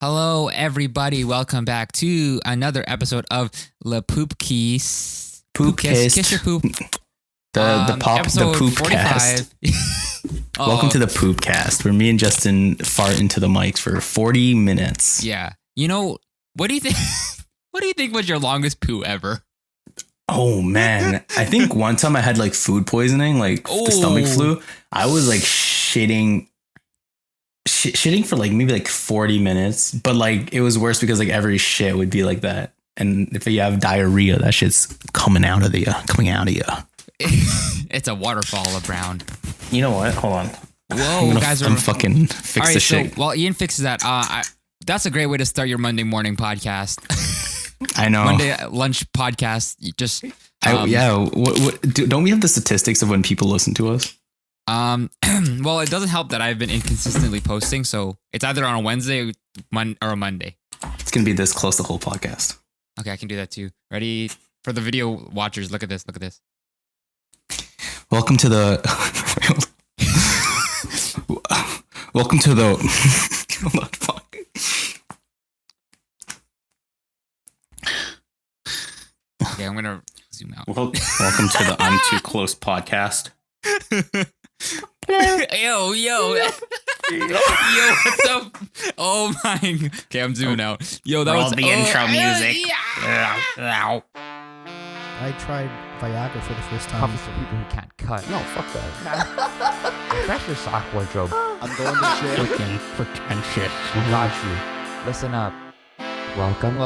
Hello, everybody. Welcome back to another episode of Le Poop Kiss. Poop Kiss. Kiss your poop. The poop 45. cast. Welcome to the poop cast, where me and Justin fart into the mics for 40 minutes. Yeah. You know, what do you think? What do you think was your longest poo ever? Oh man, I think one time I had like food poisoning, like the stomach flu. I was like shitting for like maybe like 40 minutes, but like it was worse because like every shit would be like that. And if you have diarrhea, that shit's coming out of you. It's a waterfall of brown. You know what? Hold on. Whoa, I'm fucking fix right, the shit. So while Ian fixes that, that's a great way to start your Monday morning podcast. I know. Monday lunch podcast. You just don't we have the statistics of when people listen to us? Well, it doesn't help that I've been inconsistently posting, so it's either on a Wednesday or a Monday. It's gonna be this close the whole podcast. Okay, I can do that too. Ready for the video watchers? Look at this. Look at this. Welcome to the. Welcome to the. Hold on, fuck. Okay, I'm gonna zoom out. Welcome to the I'm Too Close podcast. yo, what's up? Oh my. Okay, I'm zooming out. Yo, that was the intro music. I tried Viagra for the first time. Comes to people who can't cut. No, fuck that. That's your sock wardrobe. I'm going to jail. Freaking pretentious. Got you. Listen up. Welcome to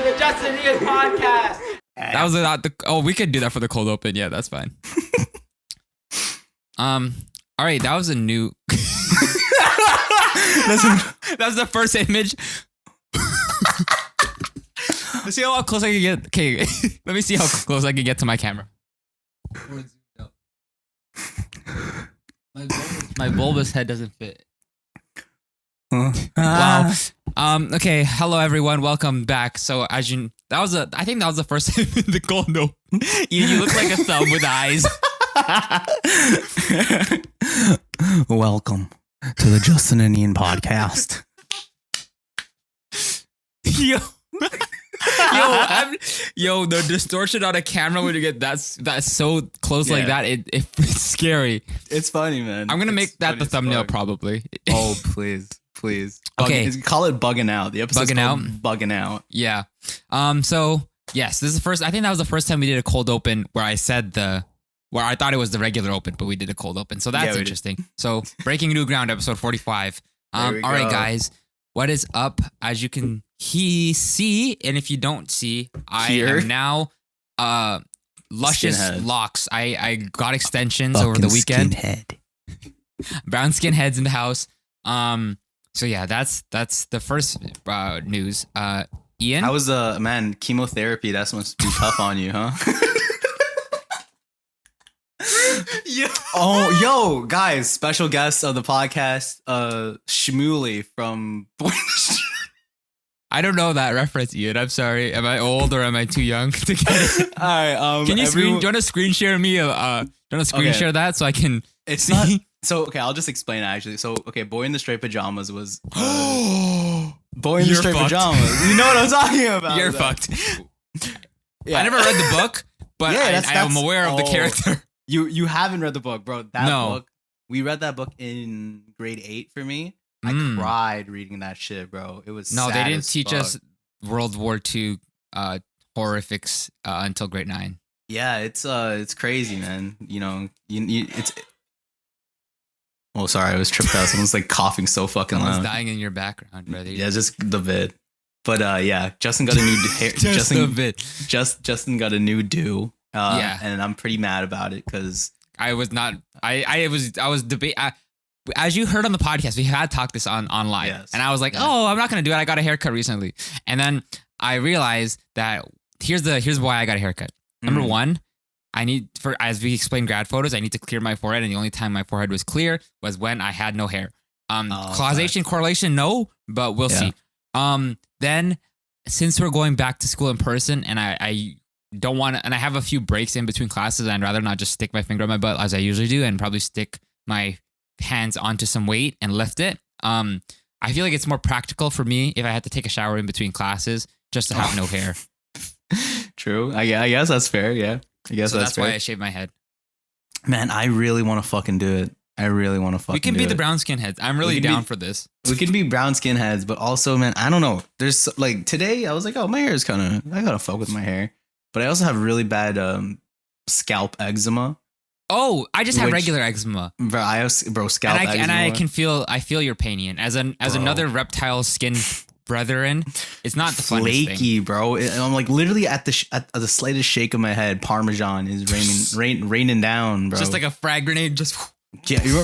the Justin Ian podcast. That was not the. Oh, we could do that for the cold open. Yeah, that's fine. All right, that was a new. That's the first image. Let's see how close I can get. Okay, let me see how close I can get to my camera. My bulbous head doesn't fit. Wow. Okay. Hello, everyone. Welcome back. So, as you, I think that was the first time in the cold open. You look like a thumb with eyes. Welcome to the Justin and Ian podcast. Yo, the distortion on a camera when you get that's so close like that, it's scary. It's funny, man. I'm gonna make that the thumbnail probably. Oh, please. Okay, call it bugging out. The episode's bugging out. Yeah. So yes, this is the first. I think that was the first time we did a cold open where I said where I thought it was the regular open, but we did a cold open. So that's interesting. So breaking new ground, episode 45. All right, guys, what is up? As you can see, and if you don't see, I am now luscious Skinhead. locks. I got extensions over the weekend. Skinhead. Brown skinheads in the house. So yeah, that's the first news. Ian, How was man chemotherapy? That must be tough on you, huh? yeah. Oh, yo, guys, special guest of the podcast, Shmuley from Boy. I don't know that reference, Ian. I'm sorry. Am I old or am I too young to get it? All right. Can you do you want to screen share me? Do you want to screen share that so I can It's see? not. So okay, I'll just explain it actually. So okay, Boy in the Straight Pajamas was Boy in the You're Straight fucked. Pajamas. You know what I'm talking about? You're fucked. I never read the book, but Yeah, I am aware of the character. You haven't read the book, bro. That No. book. We read that book in grade 8 for me. I cried reading that shit, bro. It was No, sad they didn't as teach fuck. us World War II horrifics until grade 9. Yeah, it's crazy, man. You know, it's. Oh, sorry, I was tripped out. Someone's like coughing so fucking Someone's loud. dying in your background, brother. Yeah, just the vid. But yeah, Justin got a new hair. Justin got a new do. Yeah. And I'm pretty mad about it because I was not. I was debate. As you heard on the podcast, we had talked this online, Yes. and I was like, "Oh, I'm not gonna do it. I got a haircut recently," and then I realized that here's why I got a haircut. Number one, as we explained grad photos, I need to clear my forehead, and the only time my forehead was clear was when I had no hair. Causation, correlation, no, but we'll see. Then since we're going back to school in person, and I don't want to, and I have a few breaks in between classes, and I'd rather not just stick my finger in my butt as I usually do, and probably stick my hands onto some weight and lift it. I feel like it's more practical for me if I had to take a shower in between classes just to have no hair. True. I guess that's fair. Yeah. I guess So that's fair. why I shave my head. Man, I really want to fucking do it. I really want to fucking We can do be it. the brown skinheads. I'm really We can down be- for this. We could be brown skinheads, but also, man, I don't know. There's like today, I was like, oh, my hair is kind of. I gotta fuck with my hair, but I also have really bad scalp eczema. Oh, I just have Which- regular eczema. Bro, scalp eczema. And I feel your pain, Ian. As Bro. another reptile skin brethren, it's not the funnest thing. flaky, bro. I'm like literally at the slightest shake of my head, Parmesan is raining down, bro. Just like a frag grenade. Just yeah. You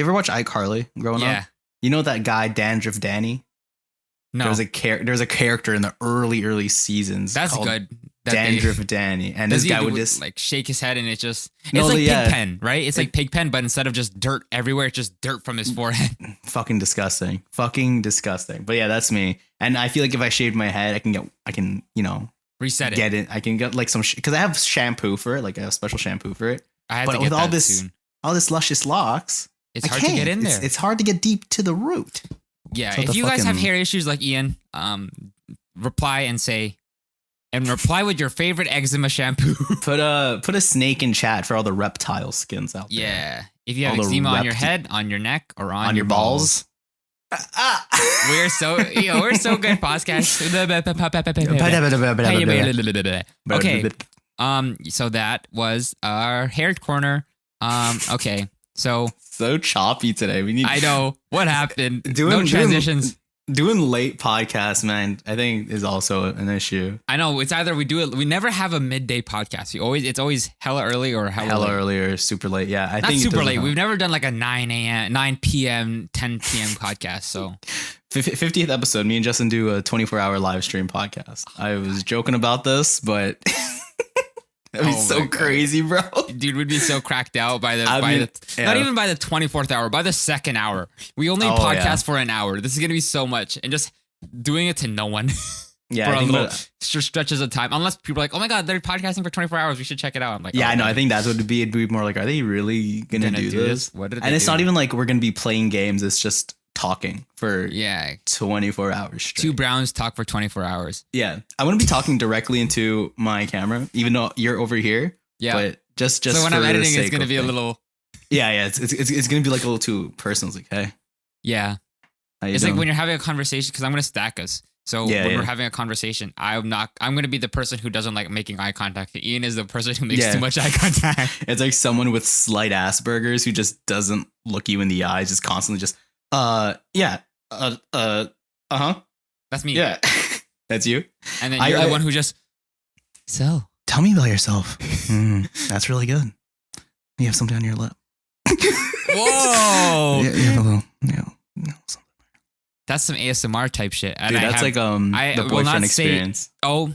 ever watch iCarly growing yeah. up? You know that guy Dandruff Danny? No, There's a character in the early seasons. that's called good. That they- Dandruff Danny, and Does this he guy would do- just like shake his head and it's just No, it's like yeah. Pigpen, right? It's like Pigpen, but instead of just dirt everywhere, it's just dirt from his forehead. fucking disgusting. But yeah, that's me. And I feel like if I shaved my head, I can Reset it. get it. I can get like some because I have shampoo for it, like I have special shampoo for it. I have But to get with all that this soon. all this luscious locks, It's I hard to can't. get in there. It's hard to get deep to the root. Yeah, So if the you guys have fucking- hair issues like Ian, reply with your favorite eczema shampoo. Put a snake in chat for all the reptile skins out there. Yeah, if you have All the eczema on your head, on your neck, or on your balls. we're so we're so good podcast. Okay, so that was our hair corner. Okay, so So choppy today. We need. I know what happened. Doing- No doing- transitions. Doing late podcasts, man. I think is also an issue. I know it's either we do it. We never have a midday podcast. It's always hella early or hella late. Early or super late. Yeah, I Not think it super doesn't late. help. We've never done like a 9 a.m., 9 p.m., 10 p.m. podcast. So 50th episode. Me and Justin do a 24-hour live stream podcast. I was joking about this, but that'd be Oh so my God. crazy, bro. dude, we'd be so cracked out by the I mean, not yeah. even by the 24th hour, by the second hour. We only Oh, podcast yeah. for an hour. This is gonna be so much, and just doing it to no one Yeah, for I a think little that- stretches of time. Unless people are like, oh my God, they're podcasting for 24 hours. We should check it out. I'm like, yeah, oh, I know. okay. I think that's what it'd be. It'd be more like, are they really gonna do this? What did they And it's do? not even like we're gonna be playing games. It's just talking for Yeah, 24 hours straight. two Browns talk for 24 hours. Yeah, I'm gonna be talking directly into my camera, even though you're over here. Yeah. But just So when for I'm the editing, it's sake gonna of be a thing. little. Yeah. It's gonna be like a little too personal. It's like, hey, Yeah, how you it's doing? like when you're having a conversation because I'm gonna stack us. So Yeah, when yeah. we're having a conversation, I'm gonna be the person who doesn't like making eye contact. Ian is the person who makes Yeah. too much eye contact. It's like someone with slight Asperger's who just doesn't look you in the eyes, just constantly just, yeah, uh-huh, That's me. yeah. That's you? And then you're the I- one who just so. Tell me about yourself. That's really good. You have something on your lip. Whoa, You have a little, something. that's some ASMR type shit. And Dude, I that's have- like I the will boyfriend not say- experience. oh,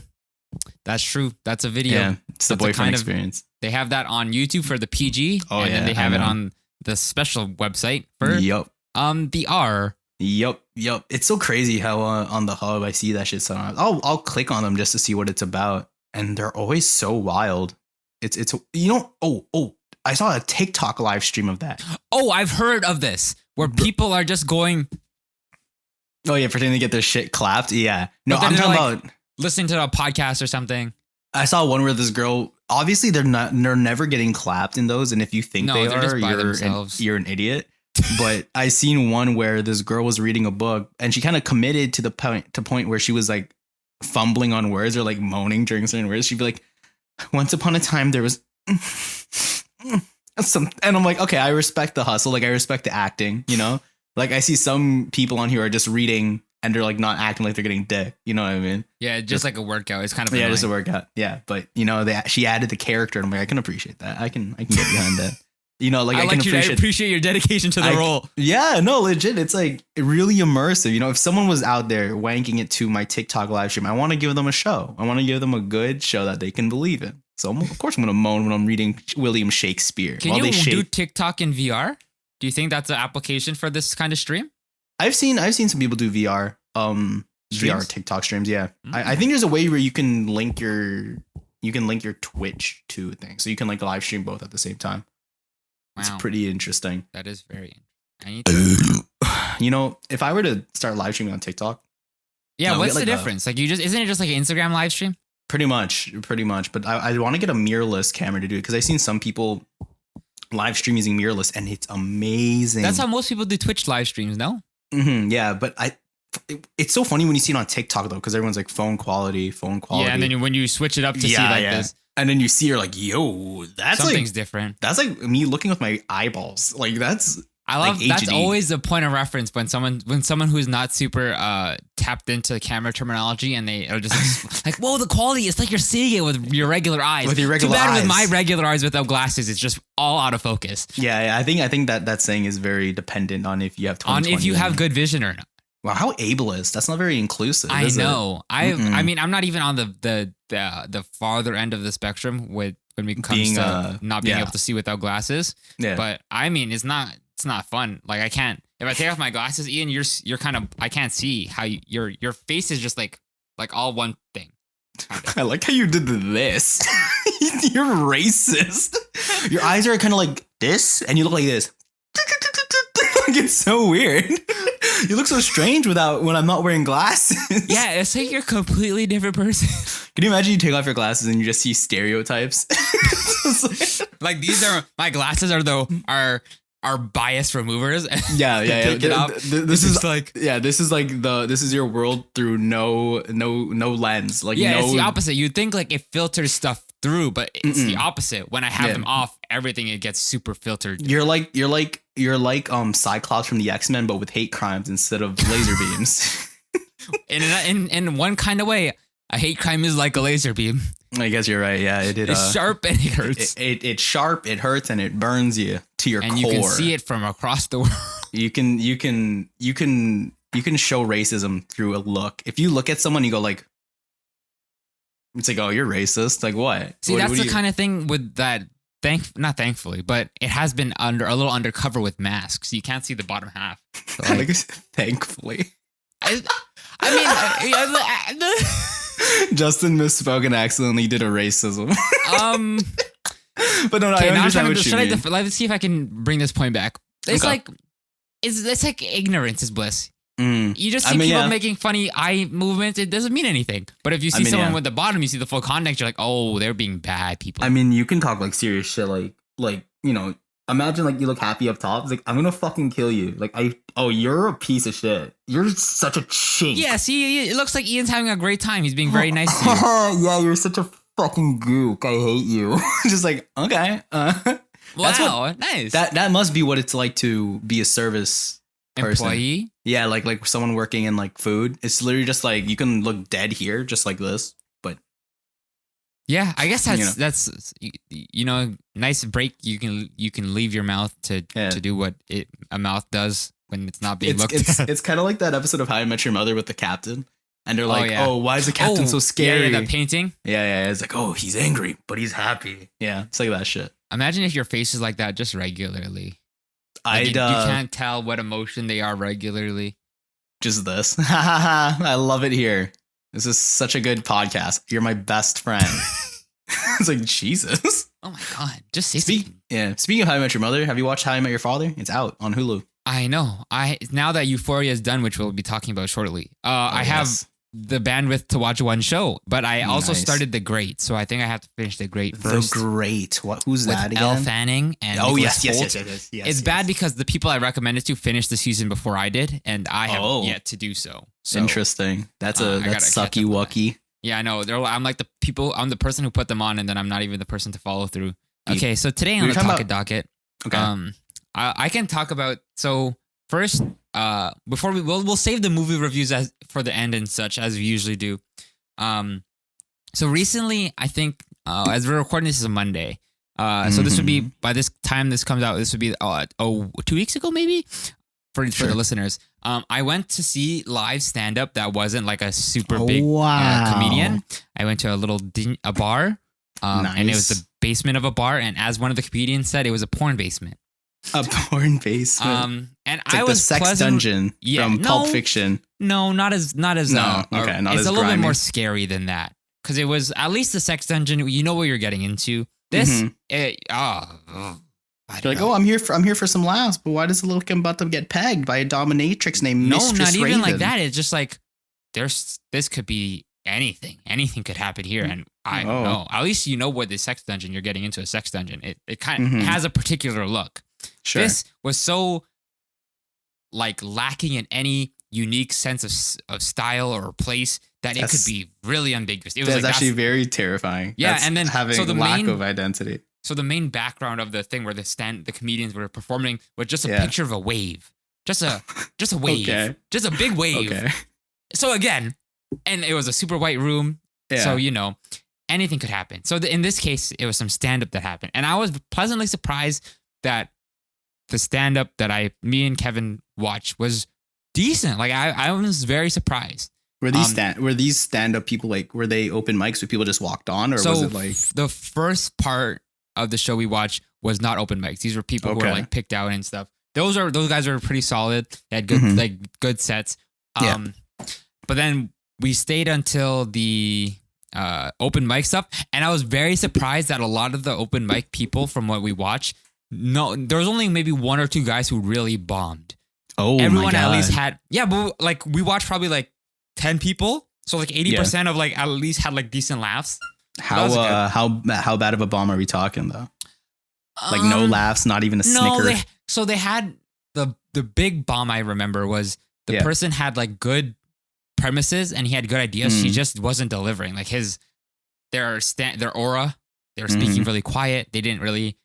that's true. That's a video. Yeah, it's the That's a boyfriend kind of- experience. They have that on YouTube for the PG. Oh, and yeah, then they I have it know. on the special website for Yup. the R. Yup. It's so crazy how on the hub I see that shit sometimes. I'll click on them just to see what it's about, and they're always so wild. It's I saw a TikTok live stream of that. Oh, I've heard of this where people are just going Oh yeah, pretending to get their shit clapped. Yeah. No, But then I'm they're talking like- about. listening to a podcast or something. I saw one where this girl. Obviously, they're never getting clapped in those, and if you think No, they they're just are, by themselves. you're an idiot. But I seen one where this girl was reading a book, and she kind of committed to the point where she was like fumbling on words or like moaning during certain words. She'd be like, "Once upon a time, there was." And I'm like, okay, I respect the hustle. Like, I respect the acting, you know? Like, I see some people on here are just reading and they're like not acting like they're getting dick. You know what I mean? Yeah, just like a workout. It's kind of Yeah, annoying. just a workout. Yeah. But, you know, she added the character and I'm like, I can appreciate that. I can get behind that. You know, like, I I can like you. I appreciate. appreciate your dedication to the role. Yeah, no, legit. It's like really immersive. You know, if someone was out there wanking it to my TikTok live stream, I want to give them a show. I want to give them a good show that they can believe in. So of course I'm going to moan when I'm reading William Shakespeare. Can while you they do shake. TikTok in VR? Do you think that's an application for this kind of stream? I've seen some people do VR VR Streams? TikTok streams. Yeah, I think there's a way where you can link your Twitch to a thing, so you can like live stream both at the same time. It's Wow. pretty interesting. That is very. I need to. You know, if I were to start live streaming on TikTok, Yeah, No, what's get the like difference? Like, isn't it just like an Instagram live stream? pretty much. But I want to get a mirrorless camera to do it because I've seen some people live stream using mirrorless and it's amazing. That's how most people do Twitch live streams, no? Yeah, but it's so funny when you see it on TikTok though, because everyone's like phone quality. Yeah, and then when you switch it up to see like this, and then you see you're like, yo, that's something's like different. that's like me looking with my eyeballs. Like that's I love like that's HD. always a point of reference when someone who's not super tapped into camera terminology and they are just like, whoa, the quality, it's like you're seeing it with your regular eyes. With your regular Too bad eyes. with my regular eyes without glasses, it's just all out of focus. Yeah, I think that saying is very dependent on if you have 20/20 On if you have vision. good vision or not. Wow, how ableist. That's not very inclusive. I is it? know. Mm-mm. I mean, I'm not even on the farther end of the spectrum when it comes Being, to not being yeah. able to see without glasses. Yeah. But I mean, it's not fun. Like I can't. If I take off my glasses, Ian, you're kind of. I can't see how your face is just like all one thing. I like how you did this. You're racist. Your eyes are kind of like this, and you look like this. Like, it's so weird. You look so strange when I'm not wearing glasses. Yeah, it's like you're a completely different person. Can you imagine you take off your glasses and you just see stereotypes? Like these are my glasses are bias removers. Yeah. Take it off. This is like this is your world through no lens. Like yeah, no, it's the opposite. You'd think like it filters stuff through, but it's the opposite. When I have them off, everything it gets super filtered. You're like Cyclops from the X-Men, but with hate crimes instead of laser beams. In one kind of way, a hate crime is like a laser beam. I guess you're right. Yeah, It's sharp and it hurts. It's sharp. It hurts and it burns you to your and core. you can see it from across the world. You can show racism through a look. If you look at someone, you go like, it's like, oh, you're racist. Like what? See, that's the kind of thing with that. Not thankfully, but it has been a little undercover with masks. You can't see the bottom half. So, like, like, thankfully. I mean, Justin misspoke and accidentally did a racism. But no, okay, I now understand what you mean. let's see if I can bring this point back. It's Okay. like it's like ignorance is bliss. Mm. You just see people making funny eye movements. It doesn't mean anything. But if you see someone with the bottom, you see the full context. You're like, oh, they're being bad people. I mean, you can talk like serious shit, like you know. Imagine like you look happy up top. It's like I'm gonna fucking kill you. Like you're a piece of shit. You're such a chink. Yeah, see, it looks like Ian's having a great time. He's being very nice to you. Yeah, you're such a fucking gook. I hate you. Just like okay. Wow, nice. That must be what it's like to be a service person. Employee. Yeah, like someone working in like food. It's literally just like you can look dead here, just like this. But yeah, I guess that's nice break. You can leave your mouth to do what a mouth does when it's not being looked at. It's kind of like that episode of How I Met Your Mother with the captain. And they're like, yeah. oh, why is the captain so scary? Yeah, the painting. Yeah. It's like, oh, he's angry, but he's happy. Yeah, it's like that shit. Imagine if your face is like that just regularly. Like you can't tell what emotion they are regularly. Just this. I love it here. This is such a good podcast. You're my best friend. It's like, Jesus. Oh my God. Just say something. Yeah. Speaking of How I Met Your Mother, have you watched How I Met Your Father? It's out on Hulu. I know. Now that Euphoria is done, which we'll be talking about shortly, I have the bandwidth to watch one show, but I also started The Great, so I think I have to finish The Great first. The Great. What? Who's with that again? Elle Fanning and yes. It's bad because the people I recommended to finished the season before I did, and I have yet to do so. Interesting. That's sucky wucky. Yeah, I know. I'm like I'm the person who put them on, and then I'm not even the person to follow through. Okay, so today on the docket. Okay. I can talk about first. Before we'll save the movie reviews for the end and such as we usually do. So recently, I think as we're recording, this is a Monday. So this would be by this time this comes out. This would be 2 weeks ago maybe for the listeners. I went to see live stand up that wasn't like a super big comedian. I went to a bar, and it was the basement of a bar. And as one of the comedians said, it was a porn basement. A porn basement. And it's like the sex dungeon from Pulp Fiction. No, not as. Not it's as a little bit more scary than that because it was at least the sex dungeon. You know what you're getting into. This, You're like, oh, I'm here for some laughs, but why does it look about to get pegged by a dominatrix named no, Mistress not even Raven? like that. It's just like this could be anything. Anything could happen here, and I don't know. At least you know what the sex dungeon you're getting into. A sex dungeon. It kind of has a particular look. Sure. This was so like lacking in any unique sense of style or place that it could be really ambiguous. It was that's like, actually very terrifying. Yeah, that's and then having so the lack main, of identity. So the main background of the thing where the comedians were performing was just a picture of a wave, just a wave, Okay. just a big wave. Okay. So again, and it was a super white room, so anything could happen. So in this case, it was some stand up that happened, and I was pleasantly surprised that the stand up that me and Kevin watched was decent. Like I was very surprised. Were these stand up people like, were they open mics where people just walked on, or was it like the first part of the show we watched was not open mics? These were people who were like picked out and stuff. Those guys were pretty solid. They had good good sets. But then we stayed until the open mic stuff, and I was very surprised that a lot of the open mic people from what we watched, there was only maybe one or two guys who really bombed. Oh, everyone my God. at least had but like we watched probably like 10 people, so like 80% of like at least had like decent laughs. How bad of a bomb are we talking though? Like no laughs, not even a snicker. They had the big bomb I remember was the person had like good premises and he had good ideas. She just wasn't delivering. Like their aura, they were speaking really quiet. They didn't really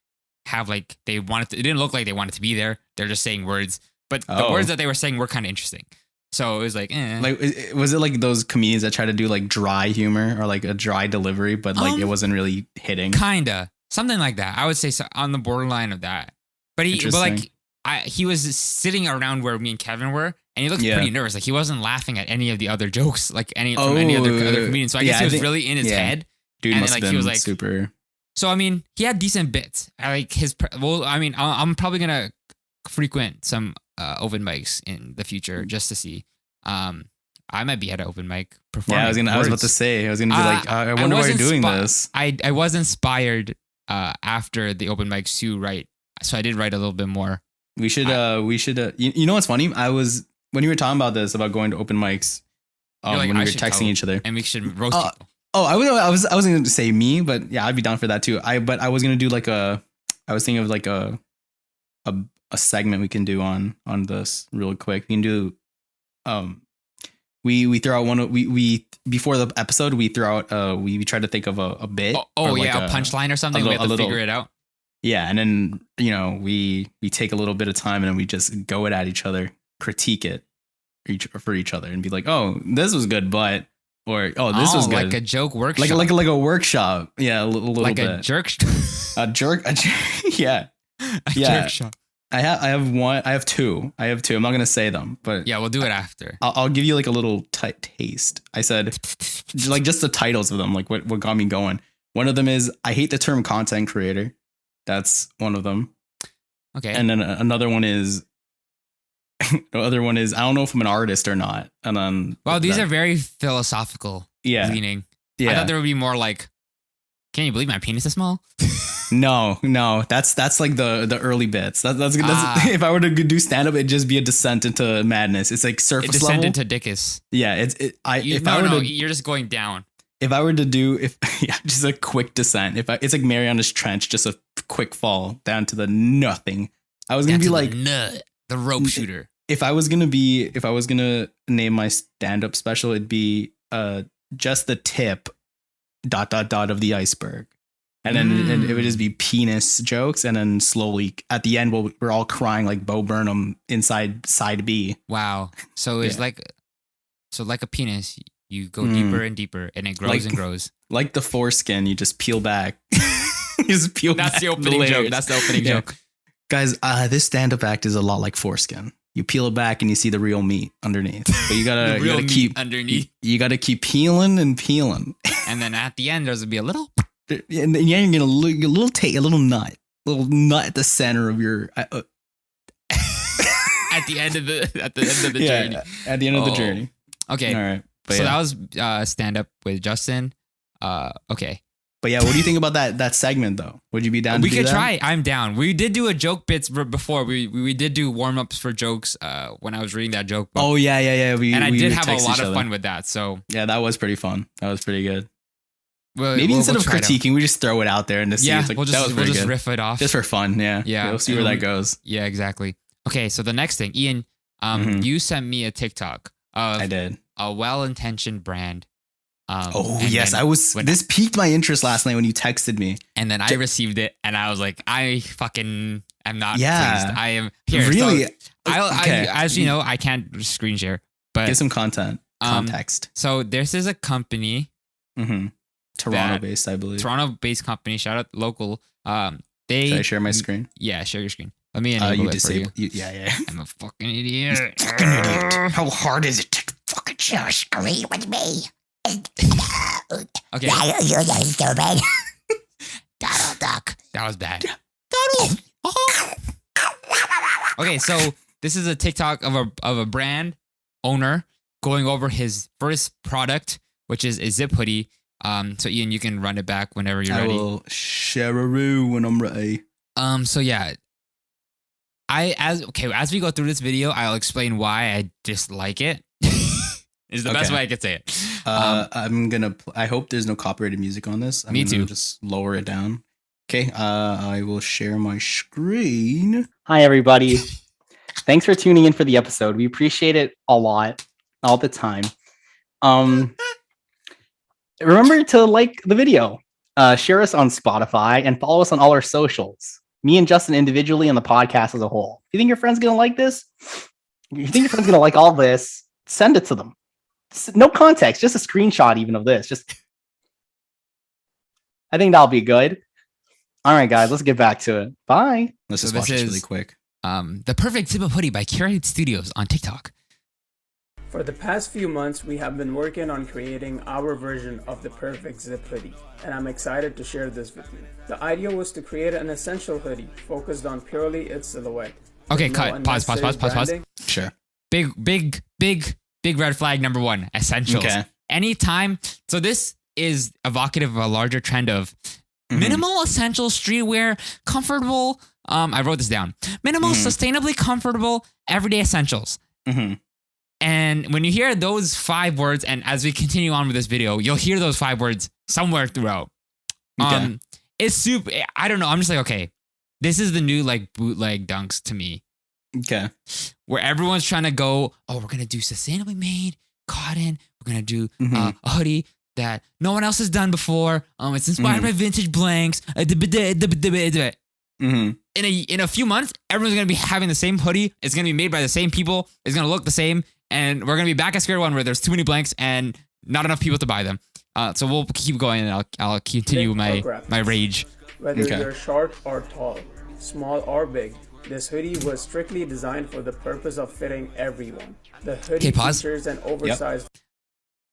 have like it didn't look like they wanted to be there. They're just saying words, but the words that they were saying were kind of interesting. So it was like, Like, was it like those comedians that try to do like dry humor or like a dry delivery, but like it wasn't really hitting? Kinda something like that. I would say on the borderline of that. But he was sitting around where me and Kevin were, and he looked pretty nervous. Like he wasn't laughing at any of the other jokes, like from any other comedians. So I guess he was really in his head. Dude and must have been he was like super. So I mean, he had decent bits. I like his. Well, I mean, I'm probably gonna frequent some open mics in the future just to see. I might be at an open mic performing. Yeah, I was about to say. I was gonna be like, I wonder why you're doing this. I was inspired after the open mics to write, so I did write a little bit more. We should. You know what's funny? I was when you were talking about this about going to open mics. When we were texting each other, and we should roast people. Oh, I was going to say me, but yeah, I'd be down for that too. But I was going to do like I was thinking of like a segment we can do on this real quick. We can do, we throw out we before the episode, we throw out, we try to think of a bit. A punchline or something. We have to figure it out. Yeah. And then, we take a little bit of time and then we just go it at each other, critique it for each other and be like, oh, this was good, but. Or this was good. Like a joke workshop, like a workshop. Yeah, a little like bit. A jerk. Yeah, Jerk shop. I have one. I have two. I'm not gonna say them, but yeah, we'll do it after. I'll give you like a little taste. I said, like just the titles of them, like what got me going. One of them is I hate the term content creator. That's one of them. Okay. And then another one is. The other one is I don't know if I'm an artist or not. And then these are very philosophical leaning. Yeah. I thought there would be more like, can you believe my penis is small? No, that's like the early bits. That's if I were to do stand up, it'd just be a descent into madness. It's like surface level. Descent into dickus. Yeah, you're just going down. If I were to do just a quick descent. It's like Mariana's Trench, just a quick fall down to the nothing. I was gonna be like the rope shooter. If I was gonna name my stand up special, it'd be just the tip ... of the iceberg. And then it would just be penis jokes, and then slowly at the end we're all crying like Bo Burnham inside side B. Wow. So it's like a penis, you go deeper and deeper, and it grows and grows. Like the foreskin, you just peel back. That's the opening joke. That's the opening joke. Guys, this stand-up act is a lot like foreskin. You peel it back and you see the real meat underneath. But you gotta keep underneath. You gotta keep peeling and peeling. And then at the end, there's gonna be a little. And then you're gonna look a little nut at the center of your. At the end of the journey. At the end of the journey. Okay. All right. That was stand up with Justin. Okay. But yeah, what do you think about that segment though? Would you be down? We to do could that? try. I'm down. We did do a joke bits before. We did do warm ups for jokes. When I was reading that joke book. Oh yeah. I We did would have a text lot each of other. fun with that. So Yeah, that was pretty fun. That was pretty good. we'll Instead of try it out. critiquing, we just throw it out there and see. Yeah, It's like, we'll that was just pretty good. riff it off. Just for fun. Yeah. Yeah. We'll see where that goes. Yeah, exactly. Okay, so the next thing, Ian, you sent me a TikTok of I did. a well-intentioned brand. Oh and yes, then I was. when- This piqued my interest last night when you texted me. And then I received it, and I was like, I fucking am not Yeah. pleased. I am here. Really? So Okay. as you know, I can't screen share, but Get some context. so this is a company, Mm-hmm. Toronto based, I believe. Toronto-based company. Shout out local. Should They I share my screen? yeah, share your screen. Let me enable You it for you. disable. Yeah. I'm a fucking idiot. How hard is it to fucking share a screen with me? Okay, You're stupid. Donald Duck. That was bad. Donald. Okay, so this is a TikTok of a brand owner going over his first product, which is a zip hoodie. So Ian, you can run it back whenever you're I ready. will share a room when I'm ready. So yeah. As we go through this video, I'll explain why I dislike it. Is the best Okay. way I could say it. I'm gonna. I hope there's no copyrighted music on this. Me gonna too. Just lower it down. Okay. I will share my screen. Hi, everybody. Thanks for tuning in for the episode. We appreciate it a lot, all the time. Remember to like the video, share us on Spotify, and follow us on all our socials. Me and Justin individually and the podcast as a whole. If you think your friend's going to like this, you think your friend's going to like all this, send it to them. No context, just a screenshot even of this. I think that'll be good. All right, guys, let's get back to it. Bye. Let's So just this watch this is- really quick. The Perfect Zip Up Hoodie by Curated Studios on TikTok. For the past few months, we have been working on creating our version of the perfect zip hoodie, and I'm excited to share this with you. The idea was to create an essential hoodie focused on purely its silhouette. Okay, with cut. Pause. unnecessary branding. Sure. Big red flag number one, essentials. Okay. Anytime. So this is evocative of a larger trend of minimal essential streetwear, comfortable. I wrote this down. Minimal, sustainably comfortable, everyday essentials. Mm-hmm. And when you hear those 5 words, and as we continue on with this video, you'll hear those 5 words somewhere throughout. Okay. It's super. I don't know. I'm just like, okay, this is the new like bootleg dunks to me, Okay. where everyone's trying to go, oh, we're gonna do sustainably made cotton. We're gonna do Mhm. a hoodie that no one else has done before. It's inspired by vintage blanks. Mm-hmm. In a few months, everyone's gonna be having the same hoodie. It's gonna be made by the same people. It's gonna look the same, and we're gonna be back at square one where there's too many blanks and not enough people to buy them. So we'll keep going, and I'll continue Big my graphics. rage. Whether Okay. you're short or tall, small or big, this hoodie was strictly designed for the purpose of fitting everyone. The hoodie Okay, pause. features an oversized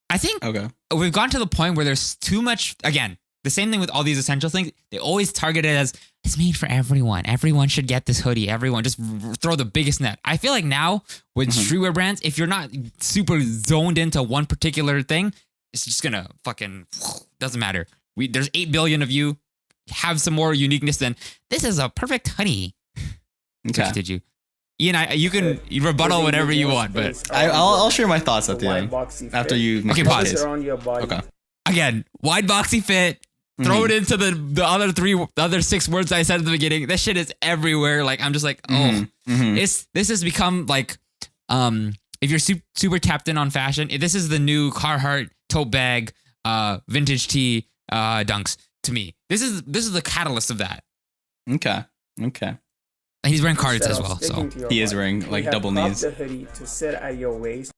I think Okay. we've gotten to the point where there's too much. Again, the same thing with all these essential things. They always target it as it's made for everyone. Everyone should get this hoodie. Everyone just throw the biggest net. I feel like now with streetwear brands, if you're not super zoned into one particular thing, it's just gonna fucking doesn't matter. There's 8 billion of you. Have some more uniqueness than this is a perfect hoodie. Okay. Did you? Ian, you can rebuttal hoodie whatever with you more want, but space I'll around share my thoughts the at the wide end boxy after fit. you. make Okay, your pause. Fits case. around your body. Okay. again, wide boxy fit. Throw it into the other 6 words I said at the beginning. That shit is everywhere. Like I'm just like, oh, this has become like, if you're super tapped in on fashion, this is the new Carhartt tote bag, vintage tee, dunks to me. This is the catalyst of that. Okay. And he's wearing cards Instead as of well. sticking So to your He is body, wearing, we like, have double cropped knees. the hoodie to sit at your waist.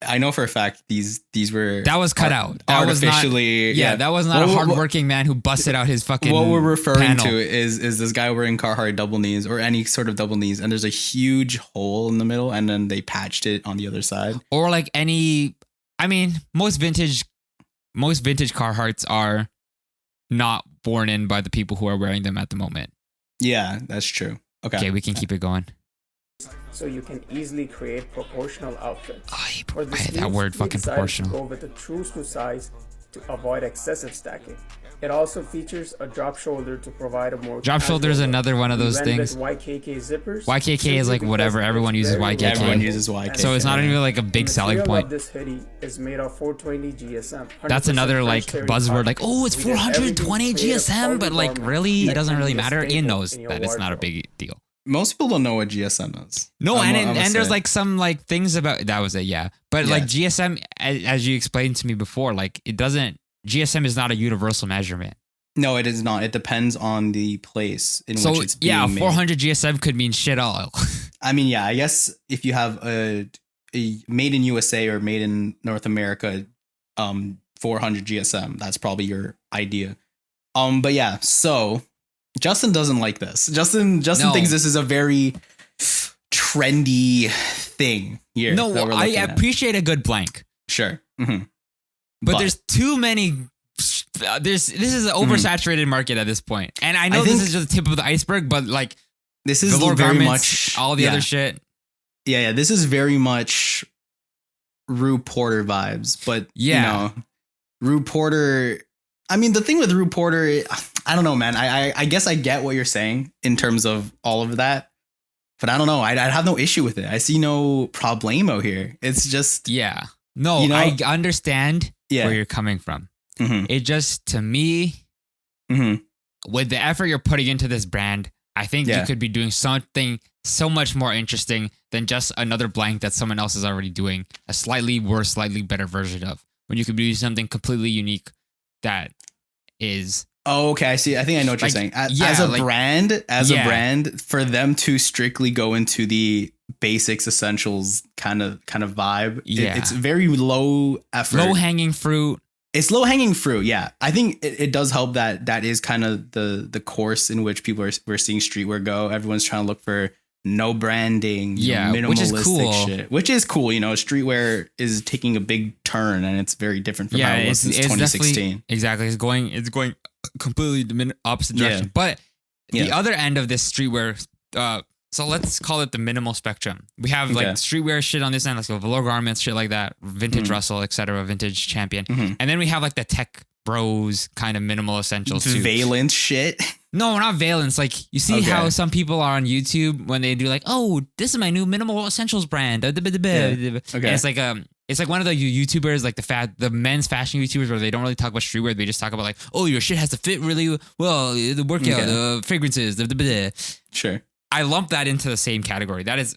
I know for a fact these were that was cut out. That was not. artificially. Yeah, that was not a hardworking man who busted out his fucking. What we're referring panel. to is this guy wearing Carhartt double knees or any sort of double knees, and there's a huge hole in the middle, and then they patched it on the other side. Or like any. I mean, most vintage Carhartts are not born in by the people who are wearing them at the moment. Yeah, that's true. Okay, we can keep it going. So you can easily create proportional outfits. For the That sleeves, word we fucking decided proportional. to go with a true to size to avoid excessive stacking. It also features a drop shoulder to provide a more Drop shoulder is casual look. another one of We those went with things. YKK zippers. YKK is simply like because whatever, it's everyone uses very YKK. Everyone reliable uses and YKK. So it's not efficient. even like a big The selling material point. of this hoodie is made of 420 GSM. That's 100% another like French terry buzzword, cotton. like, oh, it's We did everything 420 creative GSM, but like garment really, it that doesn't can really be a matter. Ian staple knows in your that it's not a wardrobe. big deal. Most people don't know what GSM is. No, I'm and gonna there's say. like some like things about that was it, yeah. But like Yeah. GSM, as you explained to me before, like it doesn't. GSM is not a universal measurement. No, it is not. It depends on the place in So which it's being yeah, made. 400 GSM could mean shit all. I mean, yeah, I guess if you have a made in USA or made in North America, 400 GSM, that's probably your idea. But yeah, so Justin doesn't like this. Justin No. thinks this is a very trendy thing here. No, that we're I looking at. appreciate a good blank, Sure. Mhm. but there's too many. This is an oversaturated market at this point, and I know I this think- is just the tip of the iceberg, but like this is velour very garments, much all the yeah. other shit. Yeah, this is very much Rue Porter vibes, but Yeah. you know, Rue Porter. I mean, the thing with Rue Porter, I don't know, man. I guess I get what you're saying in terms of all of that, but I don't know. I'd have no issue with it. I see no problemo here. It's just Yeah, no, You know- I understand yeah. where you're coming from. Mhm. It just to me, Mhm. with the effort you're putting into this brand, I think Yeah. you could be doing something so much more interesting than just another blank that someone else is already doing a slightly worse, slightly better version of. When you could be doing something completely unique that is Oh, okay. I see. I think I know what you're Like, saying. yeah, As a like- brand, Yeah. for them to strictly go into the basics, essentials kind of vibe, Yeah. it's very low effort. low hanging fruit. It's low hanging fruit. Yeah, I think it does help that is kind of the course in which we're seeing streetwear go. Everyone's trying to look for no branding, Yeah, minimalistic which is cool. shit, which is cool. You know, streetwear is taking a big turn, and it's very different from Yeah, how it was since 2016. definitely exactly. It's going completely the opposite Yeah. direction. But the Yeah. other end of this streetwear, so let's call it the minimal spectrum. We have like Okay. streetwear shit on this end, like velour garments, shit like that, vintage Mhm. Russell, etc., vintage Champion, Mhm. and then we have like the tech bros kind of minimal essentials too. Valence shit. No, not valence. Like you see Okay. how some people are on YouTube when they do like, oh, this is my new minimal essentials brand. And Okay. it's like one of the YouTubers, like the men's fashion YouTubers, where they don't really talk about streetwear. They just talk about like, oh, your shit has to fit really well, the workout, Okay. the fragrances, Sure. I lump that into the same category. That is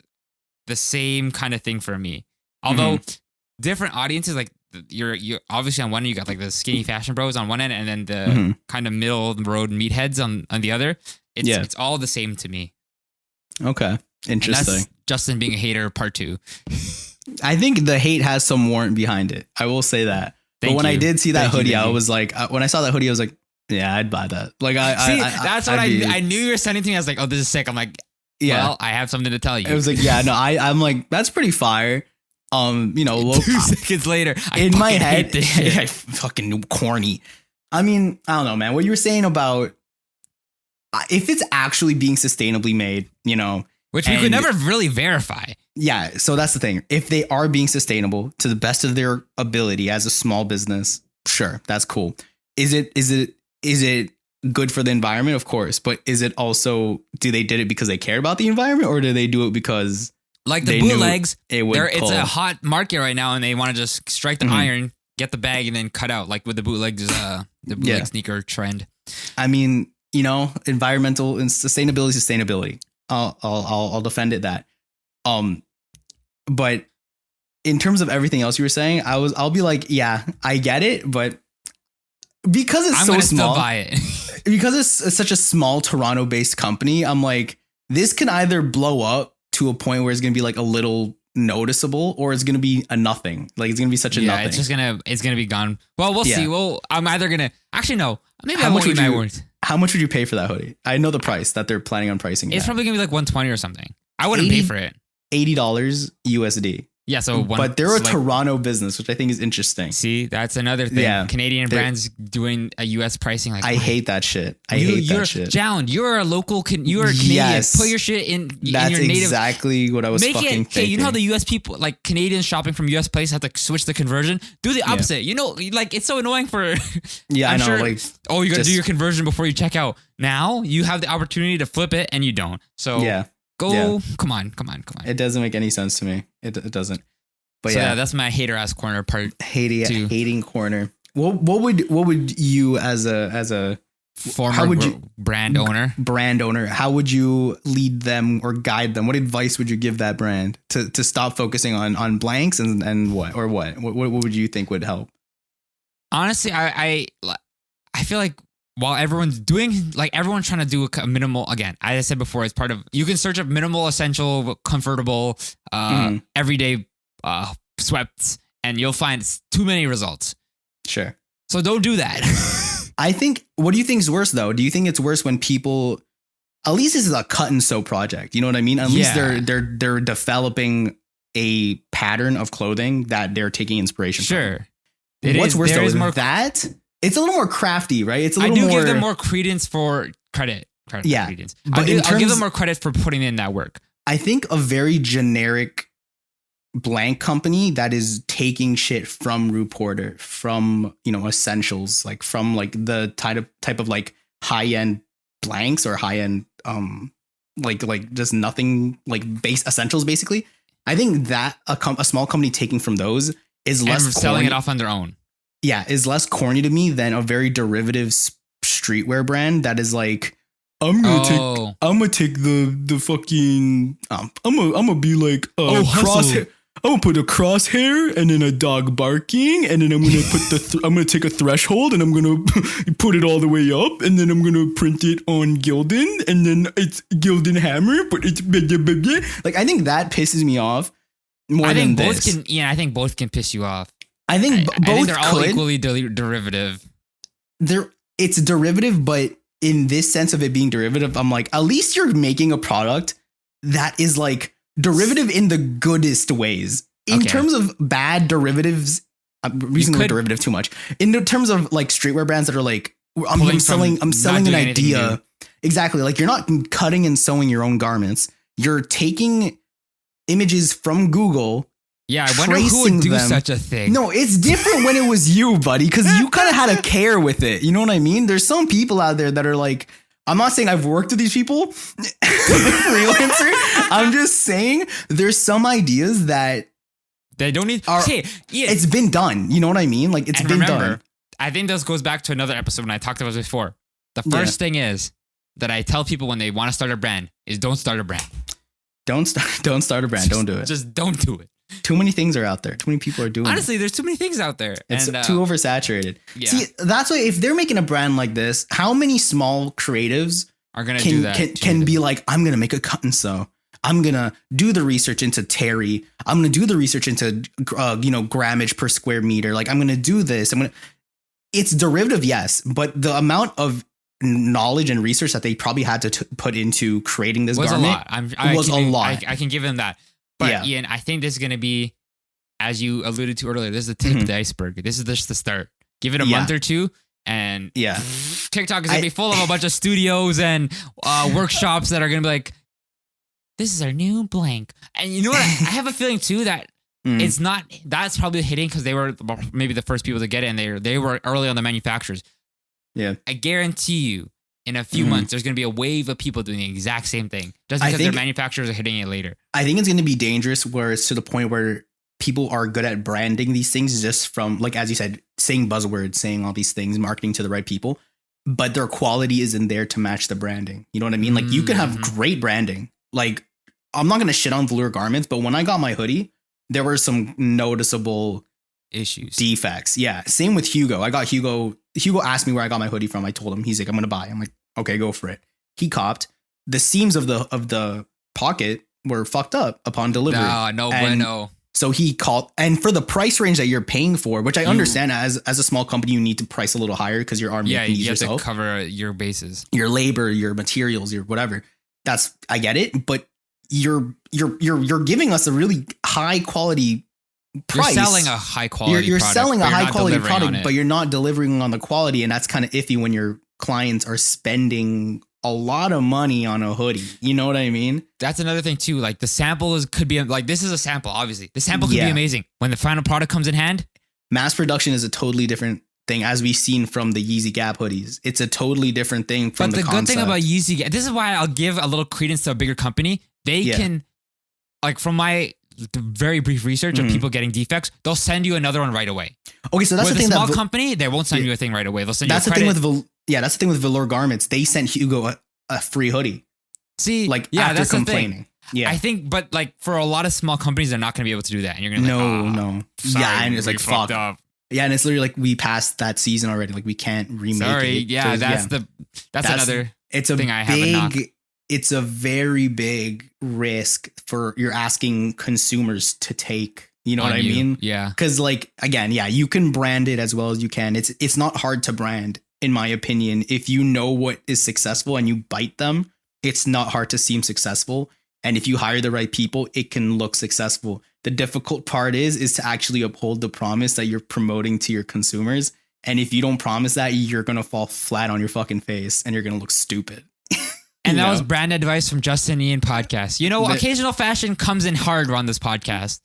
the same kind of thing for me. Although different audiences, like you're obviously on one end, you got like the skinny fashion bros on one end, and then the Mhm. kind of middle of the road meatheads on the other. Yeah. It's all the same to me. Okay. And that's Interesting. Justin being a hater, part 2. I think the hate has some warrant behind it. I will say that. But Thank when I you. did see that Thank you, hoodie, thank I you. was like, when I saw that hoodie, I was like, yeah, I'd buy that. Like, See, that's what I'd be- I knew you were sending to me. I was like, oh, this is sick. I'm like, yeah. well, I have something to tell you. It was like, yeah, no, I'm like, that's pretty fire. You know, 2 seconds later, I in my fucking hate head, this shit. yeah, fucking corny. I mean, I don't know, man. What you were saying about if it's actually being sustainably made, you know, Which we could and- never really verify. yeah. So that's the thing. If they are being sustainable to the best of their ability as a small business, sure, that's cool. Is it good for the environment? Of course, but is it also, do they did it because they care about the environment, or do they do it because Like the they knew bootlegs, it would it's pull? a hot market right now, and they want to just strike the Mhm. iron, get the bag, and then cut out. Like with the bootlegs, the bootleg Yeah. sneaker trend. I mean, you know, environmental and sustainability. I'll defend it that. But in terms of everything else you were saying, I'll be like, yeah, I get it, but because it's I'm so gonna small, still buy it. because it's such a small Toronto-based company, I'm like, this can either blow up to a point where it's gonna be like a little noticeable, or it's gonna be a nothing. Like it's gonna be such a Yeah, nothing. it's gonna be gone. Well, we'll Yeah. see. Well, I'm either gonna actually no. Maybe How I much won't eat would my you- words. How much would you pay for that hoodie? I know the price that they're planning on pricing. It's at. probably gonna be like 120 or something. I wouldn't pay 80 for it. $80 USD. Yeah. So but they're a like, Toronto business, which I think is interesting. see, that's another thing. Yeah. Canadian brands doing a US pricing. Like, I why? hate that shit. I hate that shit. Jound, you're a local. You are Canadian. Yes. Put your shit in That's your native. exactly what I was Make fucking it. thinking. Okay, you know how the US people, like Canadians shopping from US places, have to switch the conversion. Do the opposite. You know, like it's so annoying for. Yeah, I'm I know. sure, Like, oh, you got to do just- your conversion before you check out. Now you have the opportunity to flip it, and you don't. So yeah, go. yeah. Come on. it doesn't make any sense to me. It doesn't. But So yeah, that's my hater ass corner part. hating corner. What would you as a Former How would you- brand owner? brand owner, how would you lead them or guide them? What advice would you give that brand to stop focusing on blanks and what would you think would help? Honestly, I feel like while everyone's doing, like everyone's trying to do a minimal, again, as I said before, it's part of, you can search up minimal, essential, comfortable, everyday sweats, and you'll find too many results. Sure. So don't do that. I think, what do you think is worse though? Do you think it's worse when people, at least this is a cut and sew project, you know what I mean? At least Yeah. they're developing a pattern of clothing that they're taking inspiration from. Sure. What's worse there though is is more, that it's a little more crafty, right? It's a I little do more. give them more credence for credit. Yeah, Credence. but I'll in give them terms- more credit for putting in that work. I think a very generic blank company that is taking shit from Rue Porter, from, you know, essentials, like from like the type of like high end blanks or high end like just nothing, like base essentials basically. I think that a small company taking from those is less And selling corny. it off on their own. Yeah, is less corny to me than a very derivative streetwear brand that is like, I'm gonna take the fucking I'm gonna be like crosshair. I'm gonna put a crosshair and then a dog barking, and then I'm gonna put I'm gonna take a threshold and I'm gonna put it all the way up, and then I'm gonna print it on Gildan, and then it's Gildan hammer, but it's like, I think that pisses me off more I than think both this. can. Yeah, I think both can piss you off. I think I both think they're all could. equally derivative. It's derivative, but in this sense of it being derivative, I'm like, at least you're making a product that is like derivative in the goodest ways. In Okay. terms of bad derivatives, I'm using the word could- derivative too much. In terms of like streetwear brands that are like, I'm Pulling selling from an not doing anything idea. Exactly. Like, you're not cutting and sewing your own garments. You're taking images from Google. Yeah, I wonder who tracing would do them. such a thing. No, it's different when it was you, buddy, because you kind of had a care with it. You know what I mean? There's some people out there that are like, I'm not saying I've worked with these people, freelancer. I'm just saying there's some ideas that They don't need. Are- Okay, yeah. it's been done. You know what I mean? Like, it's And been remember, done. I think this goes back to another episode when I talked about this before. The first thing is that I tell people when they want to start a brand is don't start a brand. Don't start a brand. Don't do it. Just don't do it. Too many things are out there. Too many people are doing it. Honestly, there's too many things out there. It's and, too oversaturated. yeah. See, that's why if they're making a brand like this, how many small creatives are gonna do that. can be like, I'm gonna make a cut and sew. I'm gonna do the research into Terry. I'm gonna do the research into grammage per square meter. Like, I'm gonna do this. It's derivative, yes, but the amount of knowledge and research that they probably had to put into creating this was garment a lot. was a lot. I can give them that. But Yeah. Ian, I think this is gonna be, as you alluded to earlier, this is the tip of the iceberg. This is just the start. Give it a Yeah. month or two, and Yeah. TikTok is gonna be full of a bunch of studios and workshops that are gonna be like, this is our new blank. And you know what? I have a feeling too that it's not. That's probably hitting because they were maybe the first people to get it, and they were early on the manufacturers. Yeah. I guarantee you, in a few months, there's gonna be a wave of people doing the exact same thing just I because their think- manufacturers are hitting it later. I think it's going to be dangerous where it's to the point where people are good at branding these things just from, like, as you said, saying buzzwords, saying all these things, marketing to the right people, but their quality isn't there to match the branding. You know what I mean? Like, you can have great branding. Like, I'm not going to shit on velour garments, but when I got my hoodie, there were some noticeable Issues. defects. Yeah. Same with Hugo. I got Hugo. Hugo asked me where I got my hoodie from. I told him. He's like, I'm going to buy. I'm like, okay, go for it. He copped. The seams of the pocket were fucked up upon delivery. No And bueno. So he called, and for the price range that you're paying for, which I understand as a small company, you need to price a little higher because you are Yeah, making these you have to yourself. cover your bases. Your labor, your materials, your whatever. I get it. But you're giving us a really high quality price. You're selling a high quality. You're product, selling a but you're high not quality delivering on product, it. but you're not delivering on the quality, and that's kind of iffy when your clients are spending a lot of money on a hoodie. You know what I mean? That's another thing too. Like the sample could be like, this is a sample. Obviously, the sample could be amazing. When the final product comes in hand, mass production is a totally different thing, as we've seen from the Yeezy Gap hoodies. It's a totally different thing from but the good thing about Yeezy, this is why I'll give a little credence to a bigger company. They can, like, from my very brief research of people getting defects, they'll send you another one right away. Okay, so that's with the thing. A small company, they won't send you a thing right away. They'll send that's you a the credit. thing with that's the thing with Velour Garments. They sent Hugo a free hoodie. See, like yeah, after that's complaining. Yeah, I think, but like for a lot of small companies, they're not going to be able to do that, and you're going to no. Sorry, yeah, and it's like fuck. Up. Yeah, and it's literally like we passed that season already. Like we can't remake Sorry, it. yeah, So, that's another. It's a thing I have a knock. It's a very big risk for you're asking consumers to take. You know what I mean? Yeah. Because like again, yeah, you can brand it as well as you can. It's not hard to brand, in my opinion. If you know what is successful and you bite them, it's not hard to seem successful. And if you hire the right people, it can look successful. The difficult part is to actually uphold the promise that you're promoting to your consumers. And if you don't promise that, you're going to fall flat on your fucking face and you're going to look stupid. And that was brand advice from Justin Ian podcast. You know, occasional fashion comes in hard on this podcast.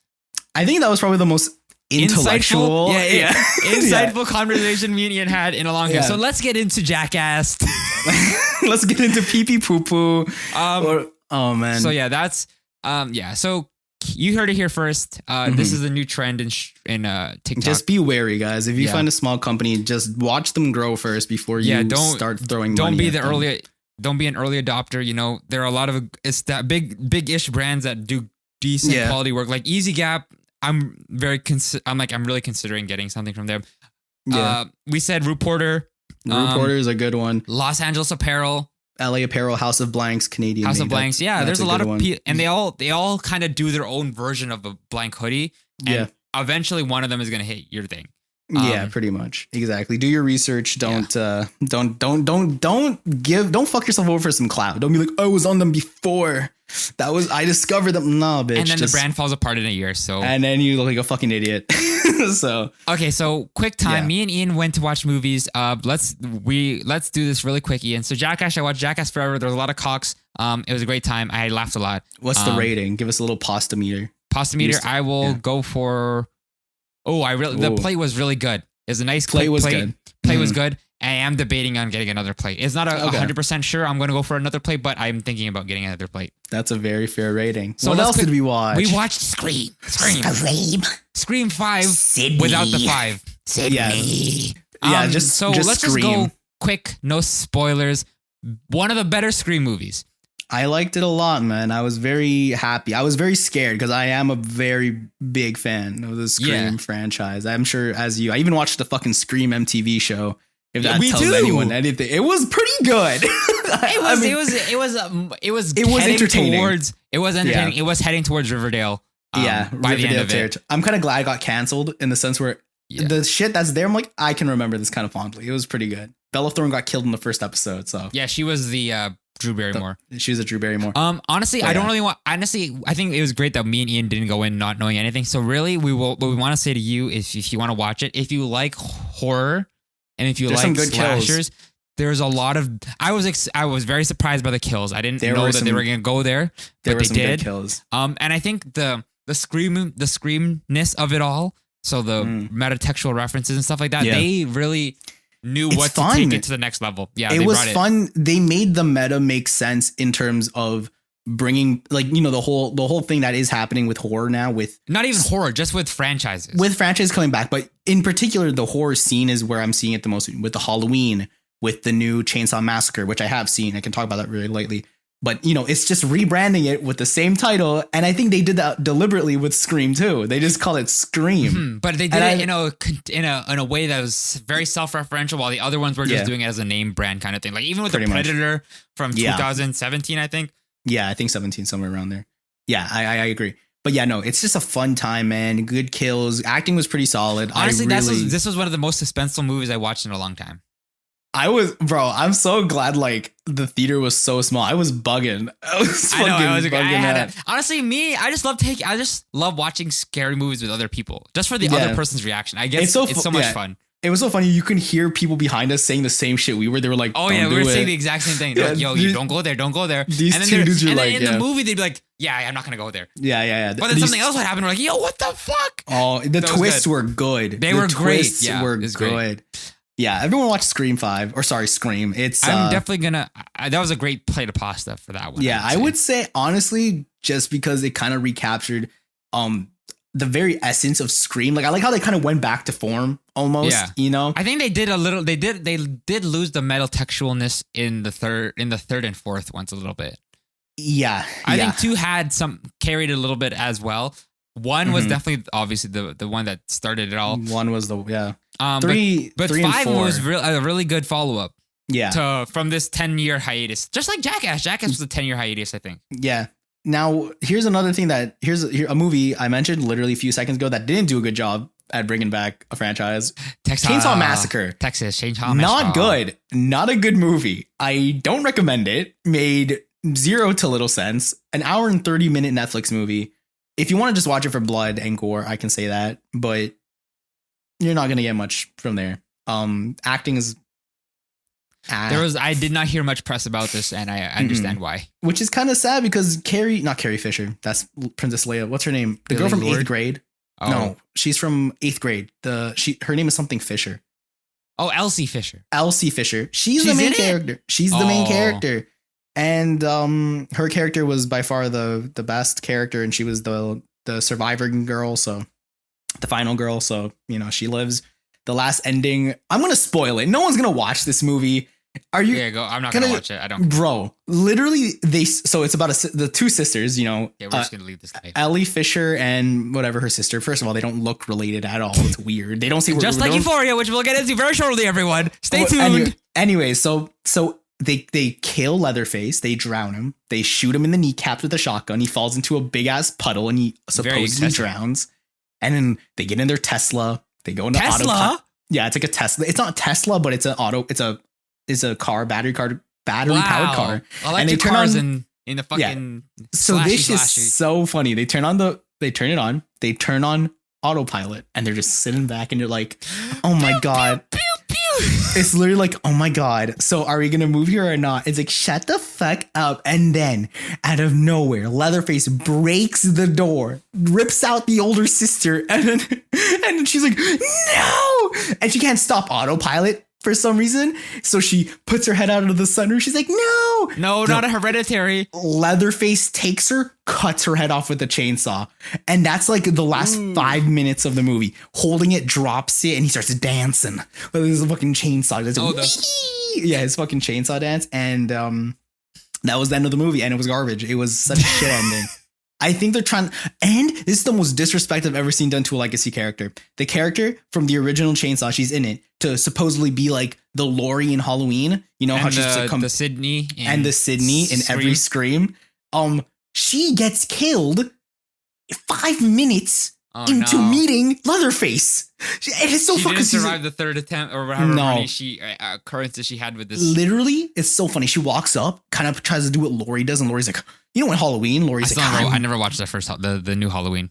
I think that was probably the most intellectual, insightful conversation me and Ian had in a long time. So let's get into Jackass. Let's get into pee pee poo poo. Oh man. So yeah, that's So you heard it here first. This is a new trend in TikTok. Just be wary, guys. If you find a small company, just watch them grow first before you start throwing. Don't money be at them. Don't be an early adopter. You know, there are a lot of that big-ish brands that do decent quality work. Like Easy Gap, I'm really considering getting something from them. Yeah. We said Root Porter. Root Porter is a good one. Los Angeles Apparel. LA Apparel, House of Blanks, Canadian. House of Blanks. Yeah, there's a lot of people, and they all kind of do their own version of a blank hoodie. And eventually one of them is going to hit your thing. Yeah, pretty much. Exactly. Do your research. Don't fuck yourself over for some clout. Don't be like, I was on them before. I discovered them. No, bitch. And then the brand falls apart in a year. So and then you look like a fucking idiot. So quick time. Me and Ian went to watch movies. Let's do this really quick, Ian. So Jackass, I watched Jackass Forever. There's a lot of cocks. It was a great time. I laughed a lot. What's the rating? Give us a little pasta meter. I will go for. The plate was really good. It was a nice plate. Good. Plate was good. I am debating on getting another plate. It's not 100% sure I'm going to go for another plate, but I'm thinking about getting another plate. That's a very fair rating. So what else did we watch? We watched Scream 5 Sydney. without the 5. Sydney. Just let's Scream. just go quick, no spoilers. One of the better Scream movies. I liked it a lot, man. I was very happy. I was very scared because I am a very big fan of the Scream franchise. I'm sure as you, I even watched the fucking Scream MTV show. If that tells anyone anything, it was pretty good. It was entertaining. It was entertaining. It was heading towards Riverdale. By Riverdale the end of territory. it. I'm kind of glad I got canceled in the sense where the shit that's there, I'm like, I can remember this kind of fondly. It was pretty good. Bella Thorne got killed in the first episode, so yeah, she was the Drew Barrymore. She was a Drew Barrymore. Honestly, I don't really want. Honestly, I think it was great that me and Ian didn't go in not knowing anything. So really, what we want to say to you is, if you want to watch it, if you like horror, and if you like some good slashers, there's a lot of. I was very surprised by the kills. I didn't know that they were going to go there, but they did. Good kills. And I think the screamness of it all. So the metatextual references and stuff like that, they really knew what to take it to the next level. Yeah, it was fun. They made the meta make sense in terms of bringing, like, you know, the whole thing that is happening with horror now, with not even horror, just with franchises. With franchises coming back, but in particular, the horror scene is where I'm seeing it the most, with the Halloween, with the new Chainsaw Massacre, which I have seen. I can talk about that really lightly. But, you know, it's just rebranding it with the same title. And I think they did that deliberately with Scream, too. They just call it Scream. Mm-hmm. But they did it in a way that was very self-referential, while the other ones were just doing it as a name brand kind of thing. Like even with the Predator from 2017, I think. Yeah, I think 17, somewhere around there. Yeah, I agree. But yeah, no, it's just a fun time, man. Good kills. Acting was pretty solid. Honestly, this was one of the most suspenseful movies I watched in a long time. I'm so glad like the theater was so small. I was bugging. I was honestly, I just love watching scary movies with other people, just for the other person's reaction. I guess it's so much fun. It was so funny. You can hear people behind us saying the same shit we were. They were like, "Oh yeah, we were saying the exact same thing." They're like, "Yo, you don't go there, don't go there." These two dudes are like, in the movie, they'd be like, "Yeah, I'm not gonna go there." Yeah. But then something else would happen. We're like, "Yo, what the fuck?" Oh, the twists were good. They were great. Yeah, were good. Great. Yeah, everyone watched Scream. It's I'm definitely gonna. That was a great plate of pasta for that one. Yeah, I would say honestly, just because it kind of recaptured the very essence of Scream. Like I like how they kind of went back to form almost. Yeah. You know, I think they did a little. They did lose the metal textualness in the third and fourth ones a little bit. Yeah, I think 2 had carried it a little bit as well. 1 was definitely obviously the one that started it all. 1 was the. But 5 was a really good follow up. Yeah. From this 10-year hiatus, just like Jackass. Jackass was a 10-year hiatus, I think. Yeah. Now here's another thing here's a movie I mentioned literally a few seconds ago that didn't do a good job at bringing back a franchise. Chainsaw Massacre. Texas Chainsaw Massacre. Not good. Not a good movie. I don't recommend it. Made 0 to little sense. An hour and 30-minute Netflix movie. If you want to just watch it for blood and gore, I can say that, but you're not gonna get much from there. Acting is. I did not hear much press about this, and I understand why. Which is kind of sad because not Carrie Fisher. That's Princess Leia. What's her name? The girl from 8th grade. Oh. No, she's from 8th grade. Her name is something Fisher. Oh, Elsie Fisher. Elsie Fisher. She's the main character. She's the main character. And her character was by far the best character, and she was the survivor girl, so the final girl. So, you know, she lives. The last ending, I'm gonna spoil it. No one's gonna watch this movie. Are you? Yeah, go. I'm not gonna watch it. I don't. Bro, literally, so it's about the 2 sisters. You know, yeah, we're just gonna leave this tonight. Ellie Fisher and whatever her sister. First of all, they don't look related at all. It's weird. They don't see just like Euphoria, which we'll get into very shortly. Everyone, stay tuned. Anyway, so they kill Leatherface. They drown him. They shoot him in the kneecaps with a shotgun. He falls into a big ass puddle and he supposedly drowns. And then they get in their Tesla. They go into Tesla. Yeah, it's like a Tesla. It's not a Tesla, but it's an auto. It's a car, battery powered car. And they turn cars in the fucking. Yeah. So this is so funny. They turn it on. They turn on autopilot, and they're just sitting back, and you're like, oh my god. Pew, pew, pew. It's literally like, oh my god. So are we gonna move here or not? It's like, shut the fuck up. And then out of nowhere, Leatherface breaks the door, rips out the older sister, and then she's like, no! And she can't stop autopilot for some reason. So she puts her head out of the sunroof. She's like, no, not a Hereditary. Leatherface takes her, cuts her head off with a chainsaw. And that's like the last 5 minutes of the movie. Holding it, drops it, and he starts dancing. There's a fucking chainsaw. His fucking chainsaw dance. And that was the end of the movie. And it was garbage. It was such a shit ending. I think they're trying, and this is the most disrespect I've ever seen done to a legacy character. The character from the original Chainsaw, she's in it to supposedly be like the Laurie in Halloween. You know, and how she's the Sydney and the Sydney in every Scream. She gets killed 5 minutes into meeting Leatherface. It is so fucking. She didn't survive the third attempt or however many occurrences she had with this. Literally, it's so funny. She walks up, kind of tries to do what Laurie does, and Laurie's like, you know, in Halloween, Laurie's like, I never watched the new Halloween.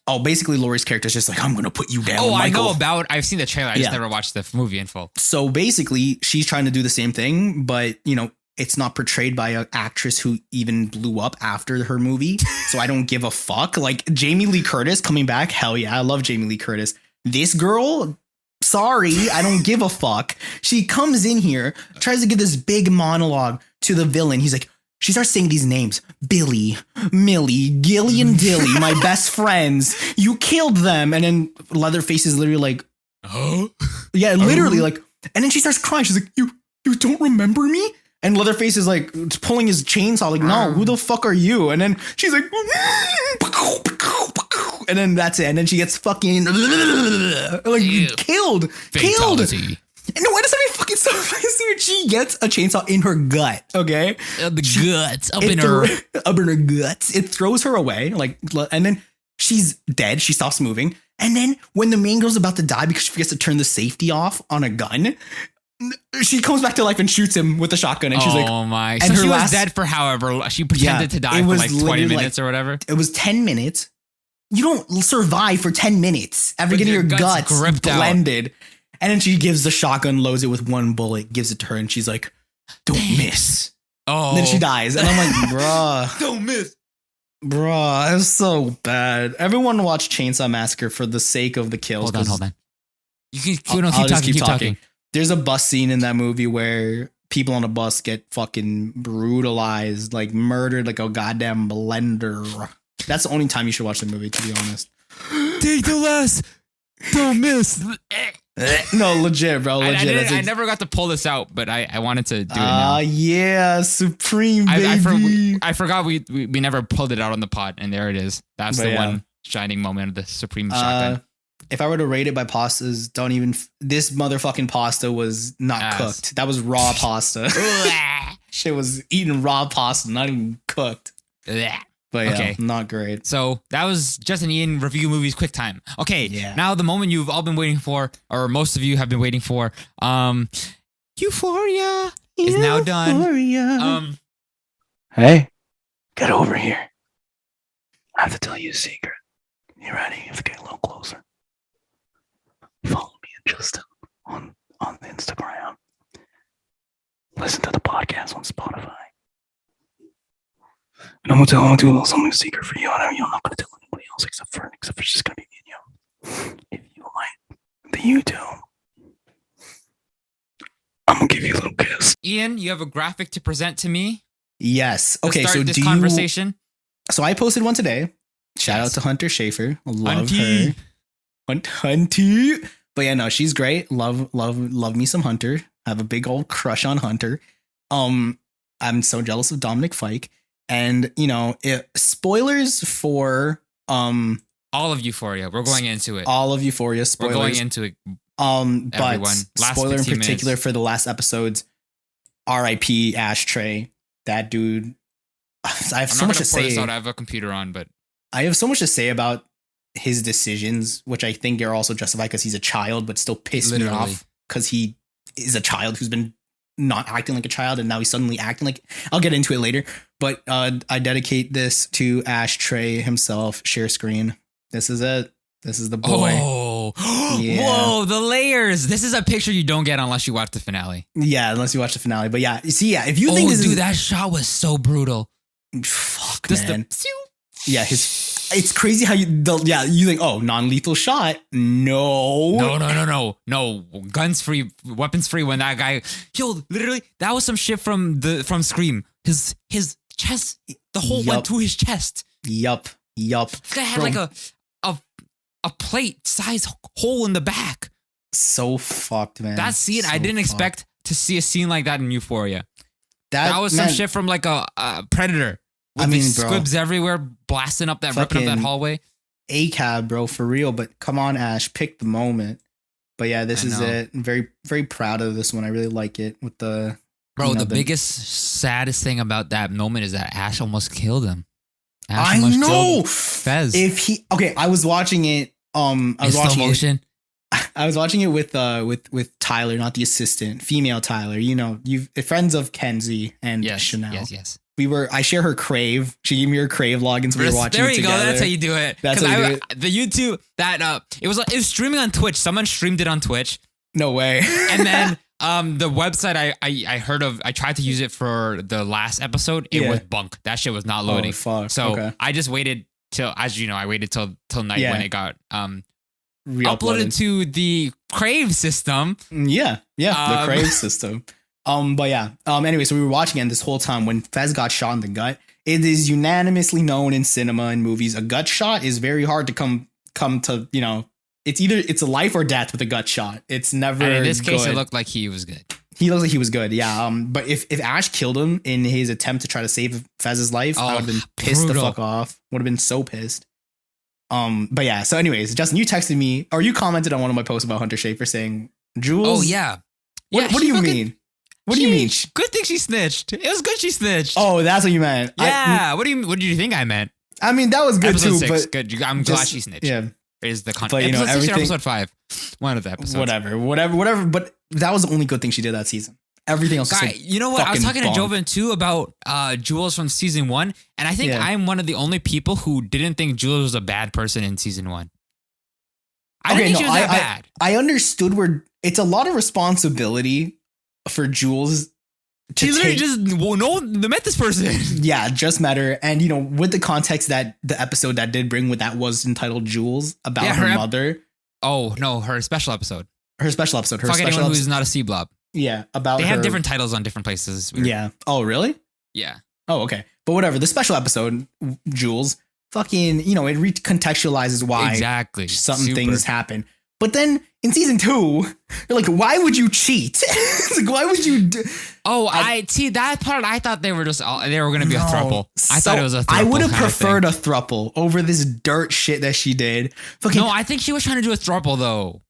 Oh, basically, Laurie's character is just like, I'm gonna put you down. Oh, Michael. I've seen the trailer. I just never watched the movie in full. So basically, she's trying to do the same thing, but you know, it's not portrayed by an actress who even blew up after her movie. So I don't give a fuck. Like Jamie Lee Curtis coming back. Hell yeah. I love Jamie Lee Curtis. This girl, sorry, I don't give a fuck. She comes in here, tries to give this big monologue to the villain. He's like, she starts saying these names. Billy, Millie, Gilly and Dilly, my best friends. You killed them. And then Leatherface is literally like, oh, yeah, literally like, and then she starts crying. She's like, you don't remember me? And Leatherface is like pulling his chainsaw, like, no, who the fuck are you? And then she's like, and then that's it. And then she gets fucking like killed. Fatality. And why does that mean fucking so funny? She gets a chainsaw in her gut. Okay, guts up in her guts. It throws her away, like, and then she's dead. She stops moving. And then when the main girl's about to die because she forgets to turn the safety off on a gun, She comes back to life and shoots him with a shotgun, and she's like, oh my. and So her she last- was dead for however, she pretended to die it for was like 20 literally, minutes or whatever. it was 10 minutes. You don't survive for 10 minutes after With getting your your guts guts gripped out. blended. And then she gives the shotgun, loads it with one bullet, gives it to her, and she's like, don't miss. Oh. And then she dies. And I'm like, bruh. Don't miss. Bruh, it was so bad. Everyone watch Chainsaw Massacre for the sake of the kills. Hold on. You can I'll keep just talking, keep talking. There's a bus scene in that movie where people on a bus get fucking brutalized, like murdered like a goddamn blender. That's the only time you should watch the movie, to be honest. Take the last. Don't miss. No, legit, bro. Legit. I never got to pull this out, but I wanted to do it now. Yeah, Supreme, baby. I forgot we never pulled it out on the pod, and there it is. That's But the yeah. one shining moment of the Supreme shotgun. If I were to rate it by pastas, don't even. This motherfucking pasta was not Ass. cooked. That was raw pasta. Shit was eating raw pasta, not even cooked. But yeah, Okay. not great. So that was Justin Ian review movies quick time. Okay, Yeah. now the moment you've all been waiting for, or most of you have been waiting for, Euphoria is now done. Hey, get over here. I have to tell you a secret. You ready? You have to get a little closer. Follow me and Justin on the Instagram. Listen to the podcast on Spotify. And I'm gonna do a little something secret for you. I know you're not gonna tell anybody else except for it's just gonna be me and you. If you like the YouTube, I'm gonna give you a little kiss. Ian, you have a graphic to present to me. Yes. To Okay. start So this conversation. So I posted one today. Shout out Yes. to Hunter Schaefer. Love Hunty. her. Hunty. But yeah, no, she's great. Love me some Hunter. I have a big old crush on Hunter. I'm so jealous of Dominic Fike. And spoilers for All of Euphoria. We're going into it. all of Euphoria. Spoilers. We're going into it. But everyone. Last spoiler in 15 particular minutes. for the last episodes. R.I.P. Ashtray. That dude. I have I'm so not much gonna to pour this say. out. I have a computer on, but I have so much to say about his decisions, which I think are also justified because he's a child, but still pissed me Literally. off because he is a child who's been not acting like a child and now he's suddenly acting like. I'll get into it later, but I dedicate this to Ashtray himself. Share screen. This is it. This is the boy. oh, Yeah. whoa, the layers. This is a picture you don't get unless you watch the finale. Yeah, unless you watch the finale. But yeah, you see, yeah, if you Oh, think this dude, is that shot was so brutal. fuck, Just man. the Yeah, it's crazy how you think, oh, non-lethal shot. No, guns free, weapons free. When that guy, literally, that was some shit from Scream. His chest, the hole Yup. went through his chest. Yup. This guy had Bro. like a plate size hole in the back. So fucked, man. That scene, I So didn't fucked. expect to see a scene like that in Euphoria. That was some man, shit from like a Predator. With I mean, these bro. squibs everywhere, blasting up ripping up that Fucking- hallway. ACAB, bro, for real. But come on, Ash, pick the moment. But yeah, this I is know. it. I'm very, very proud of this one. I really like it with the. Bro, you know, the biggest, saddest thing about that moment is that Ash almost killed him. Ash I almost know. killed Fez. I was watching it. I in was slow watching it. motion. I was watching it with Tyler, not the assistant, female Tyler. You know, friends of Kenzie and Yes, Chanel. yes. I share her Crave. She gave me her Crave login, so we were watching There it you go. together. That's how you do it. That's 'Cause how you do The YouTube that it was streaming on Twitch. Someone streamed it on Twitch, No way. and then the website I heard of. I tried to use it for the last episode. It Yeah. was bunk. That shit was not loading. Oh, fuck. So Okay. I just waited till, as you know, I waited till night Yeah. when it got uploaded Re-uploaded. to the Crave system. Yeah, the Um, Crave system. But yeah. Anyway, so we were watching it this whole time when Fez got shot in the gut. It is unanimously known in cinema and movies. A gut shot is very hard to come to. It's a life or death with a gut shot. It's never. And in this case, good. it looked like he was good. He looks like he was good. Yeah. But if Ash killed him in his attempt to try to save Fez's life, I would have been pissed brutal. the fuck off. Would have been so pissed. But yeah. So, anyways, Justin, you texted me or you commented on one of my posts about Hunter Schaefer saying, "Jules." Oh yeah. What do she you fucking- mean? What do you mean? Good thing she snitched. It was good she snitched. Oh, that's what you meant. yeah. What do you think I meant? I mean, that was good Episode too. 6. But Good. I'm glad she snitched. Yeah. is the content. But, you know, Episode 6 or everything- episode 5. One of the episodes. Whatever. But that was the only good thing she did that season. Everything else was Guy, so you know what? I was fucking talking to bomb. Joven too about Jules from season 1, and I think Yeah. I'm one of the only people who didn't think Jules was a bad person in season 1. I didn't think she was that bad. I understood where it's a lot of responsibility for Jules to She literally take. met this person. Yeah, just met her. And, you know, with the context that the episode that did bring with that was entitled Jules about Yeah, her her mother. Oh no, her special episode. Her special episode. Her Fuck special anyone episode. who's not a C blob. Yeah, about They her. have different titles on different places. It's weird. Yeah. Oh, really? Yeah. Oh, okay. But whatever. The special episode, Jules, fucking, you know, it recontextualizes why Exactly. some Super. things happen. But then in season 2, you're like, why would you cheat? It's like, why would you? Oh, I see that part. I thought they were just they were gonna be a throuple. I thought it was a throuple. I would have kind of preferred thing. a throuple over this dirt shit that she did. Fucking, No, I think she was trying to do a throuple though.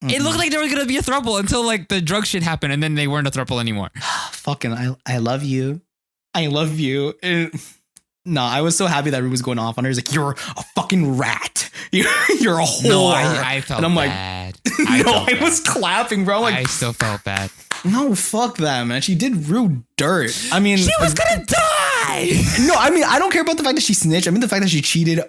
It looked like they were gonna be a throuple until like the drug shit happened, and then they weren't a throuple anymore. fucking, I love you. I love you. No, I was so happy that Rue was going off on her. He's like, you're a fucking rat. You're a whore. No, I felt and I'm bad. like, no, felt I was bad. clapping, bro. I'm like, I still felt bad. no, fuck that, man. She did Rue dirt. I mean, She was gonna die. no, I mean, I don't care about the fact that she snitched. I mean, the fact that she cheated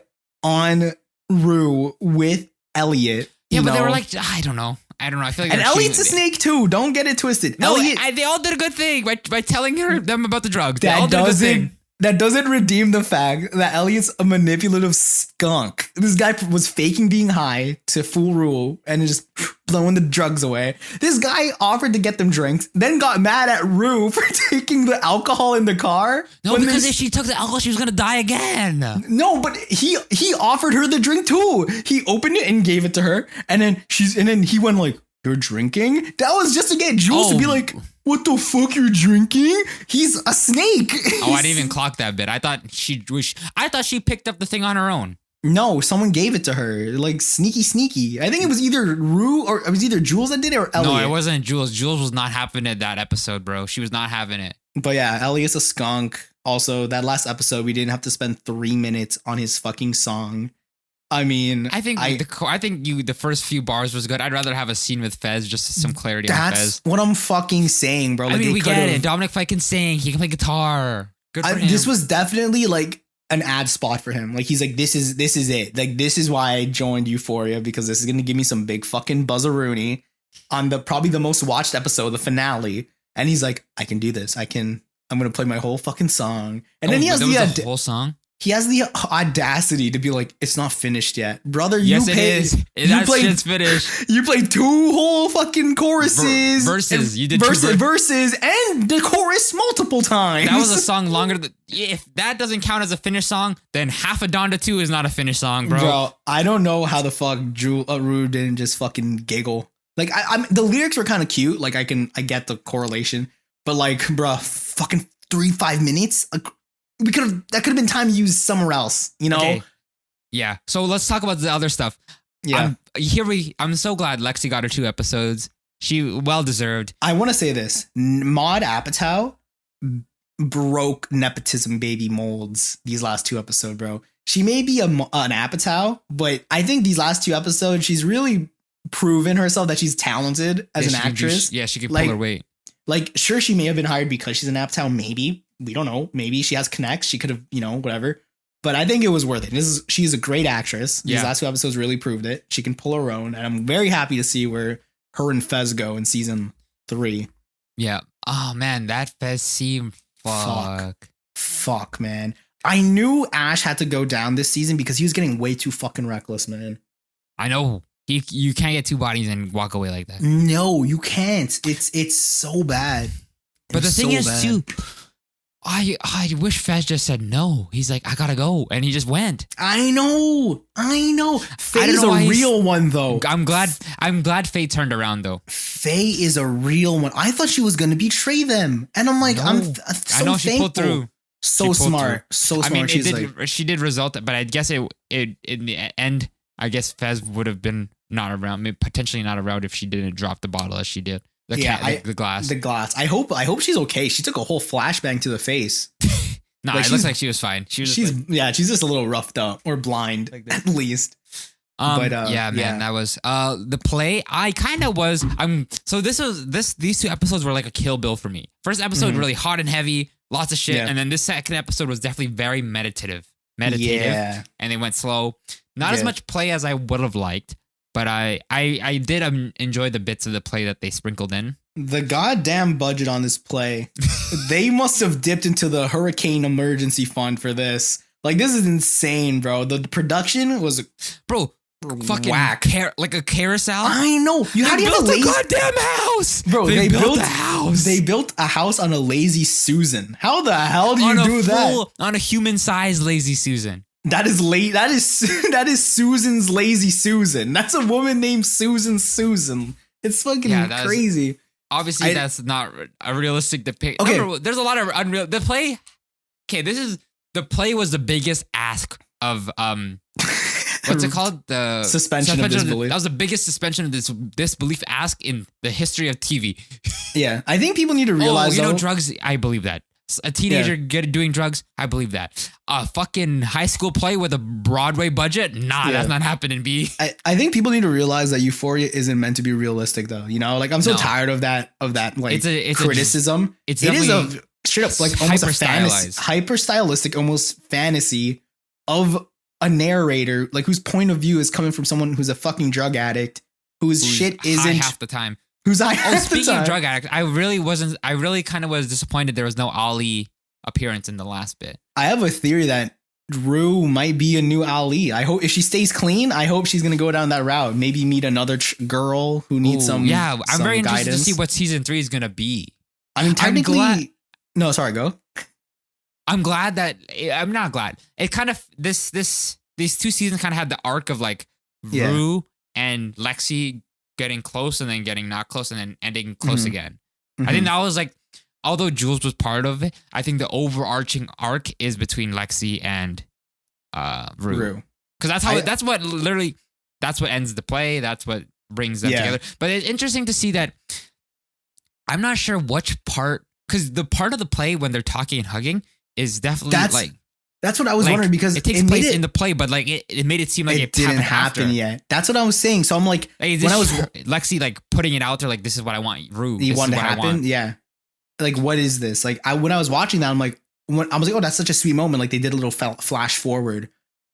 on Rue with Elliot. Yeah, you but they know? were like, I don't know. I don't know. I feel like And they were Elliot's a cheating. snake too. Don't get it twisted. No, Elliot, they all did a good thing by telling them about the drugs. They all that did a good thing. doesn't redeem the fact that Elliot's a manipulative skunk. This guy was faking being high to fool Rue and just blowing the drugs away. This guy offered to get them drinks, then got mad at Rue for taking the alcohol in the car. No, when because they- if she took the alcohol, she was gonna die again. No, but he offered her the drink too. He opened it and gave it to her, and then he went like, "You're drinking?" That was just to get Jules to be Oh. like, "What the fuck, you're drinking?" He's a snake. Oh, I didn't even clock that bit. I thought she picked up the thing on her own. No, someone gave it to her, like sneaky. I think it was either Rue or it was either Jules that did it or Elliot. No, it wasn't Jules. Jules was not having it that episode, bro. She was not having it. But yeah, Elliot's a skunk. Also, that last episode, we didn't have to spend 3 minutes on his fucking song. I mean, I think the first few bars was good. I'd rather have a scene with Fez, just some clarity on that's Fez. what I'm fucking saying, bro. I Like, mean, they we get could've- it. Dominic Fike can sing. He can play guitar. Good for him. This was definitely like an ad spot for him. Like, he's like, this is it. Like, this is why I joined Euphoria, because this is gonna give me some big fucking buzzaroonie on probably the most watched episode, the finale. And he's like, I can do this. I'm gonna play my whole fucking song. And then he has the whole song. he has the audacity to be like, it's not finished yet, brother. Yes, you it paid, is. You That played shit's finished. You played 2 whole fucking choruses, Verses. and You did two verses and the chorus multiple times. That was a song longer than. If that doesn't count as a finished song, then half a Donda 2 is not a finished song, bro. I don't know how the fuck Rue didn't just fucking giggle. Like, I'm the lyrics were kind of cute. Like, I get the correlation, but like, bro, fucking 5 minutes. Like, that could have been time used somewhere else. You know? Okay. Yeah. So let's talk about the other stuff. Yeah. I'm so glad Lexi got her 2 episodes. She well deserved. I want to say this: Maud Apatow broke nepotism baby molds these last 2 episodes, bro. She may be an Apatow, but I think these last 2 episodes, she's really proven herself that she's talented as an actress. She can Like, pull her weight. Like, sure, she may have been hired because she's an Apatow. Maybe, we don't know. Maybe she has connects. She could have, whatever. But I think it was worth it. She's a great actress. These Yeah. last 2 episodes really proved it. She can pull her own, and I'm very happy to see where her and Fez go in season 3. Yeah. Oh man, that Fez scene. Fuck, man. I knew Ash had to go down this season because he was getting way too fucking reckless, man. I know. You can't get 2 bodies and walk away like that. No, you can't. It's so bad. But the It's thing so is, bad. too, I wish Fez just said no. He's like, I gotta go, and he just went. I know. Faye's know a why he's- real one, though. I'm glad Faye turned around though. Faye is a real one. I thought she was gonna betray them, and I'm like, No. I'm so I know she thankful. pulled through. So She pulled smart, so smart. I mean, She's like, she did result, but I guess it in the end, I guess Fez would have been not around, maybe potentially not around if she didn't drop the bottle as she did. The glass. the glass. I hope she's okay. She took a whole flashbang to the face. No, like, it looks like she was fine. She was. She's just a little roughed up or blind, Like that. at least. Yeah, man, that was the play. I kind of was. So these two episodes were like a Kill Bill for me. First episode really hot and heavy, lots of shit, and then this second episode was definitely very meditative, and they went slow. Not as much play as I would have liked, but I did enjoy the bits of the play that they sprinkled in. The goddamn budget on this play, they must have dipped into the hurricane emergency fund for this. Like, this is insane, bro. The production was, bro, fucking whack. Like a carousel. I know. How do you have a goddamn house, bro? They built a house. They built a house on a lazy Susan. How the hell do you do that? On a human-sized lazy Susan. That is late. That is Susan's lazy Susan. That's a woman named Susan. It's fucking crazy. Obviously, that's not a realistic depiction. Okay. Remember, there's a lot of unreal. The play. Okay, the play was the biggest ask of what's it called? The suspension of disbelief. That was the biggest suspension of disbelief ask in the history of TV. Yeah, I think people need to realize. Drugs. I believe that. A teenager doing drugs. I believe that. A fucking high school play with a Broadway budget. Nah, that's not happening. B. I think people need to realize that Euphoria isn't meant to be realistic, though. You know, like I'm so tired of that. Like it's criticism. It is a straight up like almost a fantasy, hyper stylistic, almost fantasy of a narrator, like whose point of view is coming from someone who's a fucking drug addict, whose shit isn't half the time. Speaking of drug addict, I really kind of was disappointed there was no Ali appearance in the last bit. I have a theory that Rue might be a new Ali. I hope if she stays clean, I hope she's gonna go down that route. Maybe meet another girl who needs some. Yeah, I'm very interested guidance. to see what season 3 is gonna be. I mean, technically, no. Sorry, go. I'm glad that I'm not glad. It kind of these 2 seasons kind of had the arc of like Rue and Lexi getting close and then getting not close and then ending close again. I think that was like, although Jules was part of it, I think the overarching arc is between Lexi and Rue. Because that's what ends the play. That's what brings them together. But it's interesting to see that I'm not sure which part, because the part of the play when they're talking and hugging is definitely that's what I was wondering, because it takes place in the play, but like it made it seem like it didn't happen yet. That's what I was saying. So I'm like, when I was Lexi like putting it out there, like this is what I want, Rue. You want to happen, yeah. Like, what is this? Like, when I was watching that, I'm like, oh, that's such a sweet moment. Like they did a little flash forward,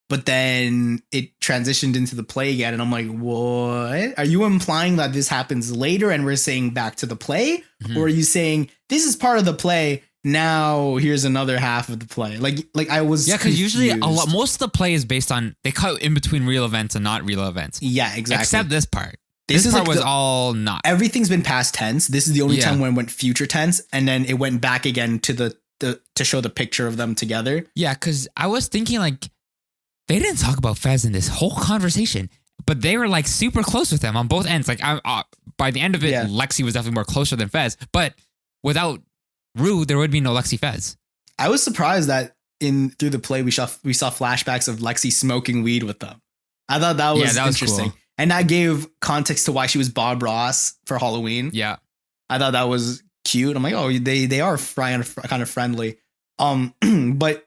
but then it transitioned into the play again, and I'm like, what? Are you implying that this happens later, and we're saying back to the play, or are you saying this is part of the play? Now here's another half of the play. Like I was because usually most of the play is based on they cut in between real events and not real events. Yeah, exactly. Except this part. This part was all not. Everything's been past tense. This is the only time when it went future tense, and then it went back again to to show the picture of them together. Yeah, because I was thinking like they didn't talk about Fez in this whole conversation, but they were like super close with them on both ends. Like by the end of it, Lexi was definitely more closer than Fez, but without Rue, there would be no Lexi Fez. I was surprised that through the play we saw flashbacks of Lexi smoking weed with them. I thought that was interesting, cool. And that gave context to why she was Bob Ross for Halloween. Yeah, I thought that was cute. I'm like, oh, they are kind of friendly. But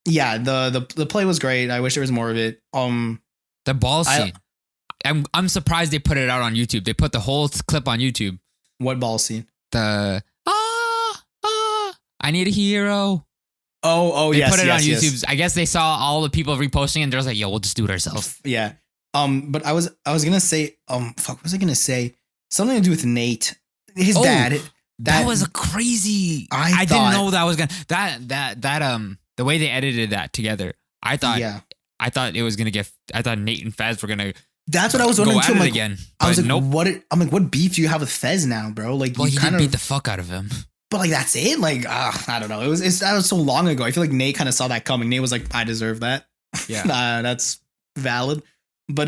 yeah, the play was great. I wish there was more of it. The ball scene. I'm surprised they put it out on YouTube. They put the whole clip on YouTube. What ball scene? I need a hero. Oh, they put it on YouTube. Yes. I guess they saw all the people reposting and they're like, yo, we'll just do it ourselves. Yeah. But I was gonna say, what was I gonna say? Something to do with Nate. His dad. That was a crazy. I didn't know that was gonna that the way they edited that together. I thought it was gonna get. I thought Nate and Fez were gonna. That's what I was wondering too. Again. I was like, nope. What beef do you have with Fez now, bro? Like, well, you kind of beat the fuck out of him. But like that's it. Like I don't know. That was so long ago. I feel like Nate kind of saw that coming. Nate was like, I deserve that. Yeah, that's valid. But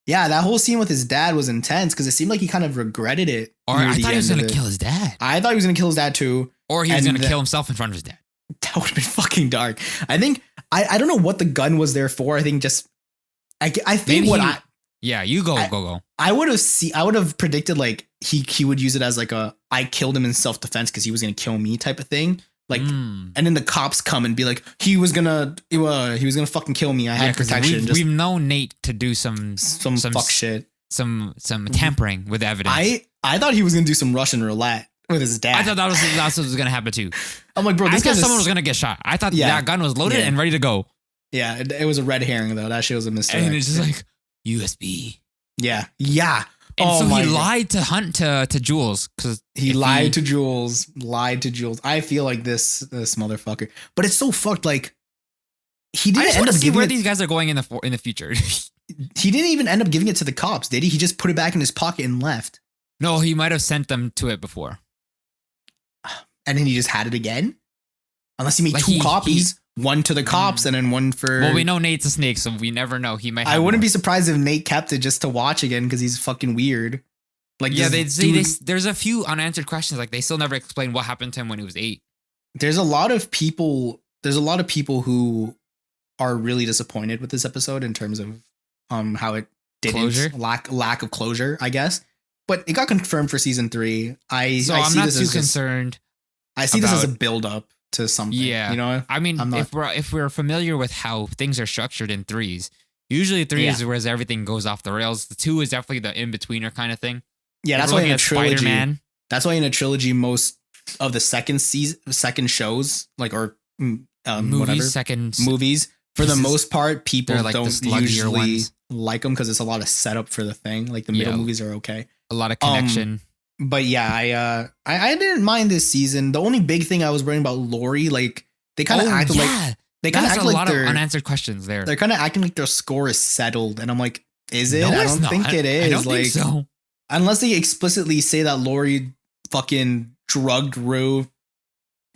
yeah, that whole scene with his dad was intense because it seemed like he kind of regretted it. Or I thought he was gonna kill his dad. I thought he was gonna kill his dad too. Or he was gonna kill himself in front of his dad. That would have been fucking dark. I think I don't know what the gun was there for. I think just I think maybe what you go. I would have predicted like he would use it as like I killed him in self-defense because he was going to kill me type of thing. Like, and then the cops come and be like, he was gonna fucking kill me. I had 'cause protection. we've known Nate to do some fuck shit. some tampering with evidence. I thought he was gonna do some Russian roulette with his dad. I thought that's what was gonna happen too. I'm like, bro, I this thought guy's someone was gonna get shot. I thought that gun was loaded Yeah. and ready to go. Yeah, it was a red herring though. That shit was a mistake. And it's just like USB. yeah. And so my he God. lied to Hunt to Jules because He lied to Jules. I feel like this motherfucker. But it's so fucked. Like he I didn't just end want up to see giving where it. these guys are going in the future. He didn't even end up giving it to the cops, did he? He just put it back in his pocket and left. No, he might have sent them to it before. And then he just had it again. Unless he made Like two copies, one to the cops and then one for. Well, we know Nate's a snake, so we never know. He might. I Have wouldn't more. be surprised if Nate kept it just to watch again because he's fucking weird. Like Yeah, this there's a few unanswered questions. Like they still never explained what happened to him when he was 8. there's a lot of people who are really disappointed with this episode in terms of how it didn't Closure? lack of closure, I guess. But it got confirmed for season 3. I'm see not this too as just- concerned. I see this as a about- build up to something. Yeah. You know? I mean, I'm not- if we're familiar with how things are structured in 3s, usually 3 is where everything goes off the rails. The 2 is definitely the in betweener kind of thing. Yeah, that's We're why looking in a at trilogy. Spider-Man. That's why in a trilogy most of the second shows like or Movies, whatever second movies for the pieces, most part people they're like the don't sluggier usually ones. like them because it's a lot of setup for the thing. Like the middle Yeah. movies are okay. a lot of connection. But yeah, I didn't mind this season. The only big thing I was worrying about Lori, like they kind of acted like they kind of That's act a like lot of they're unanswered questions there. they're kind of acting like their score is settled, and I'm like, is it? No, I it's don't not. think it is. I don't like, think so. unless they explicitly say that Lori fucking drugged Rue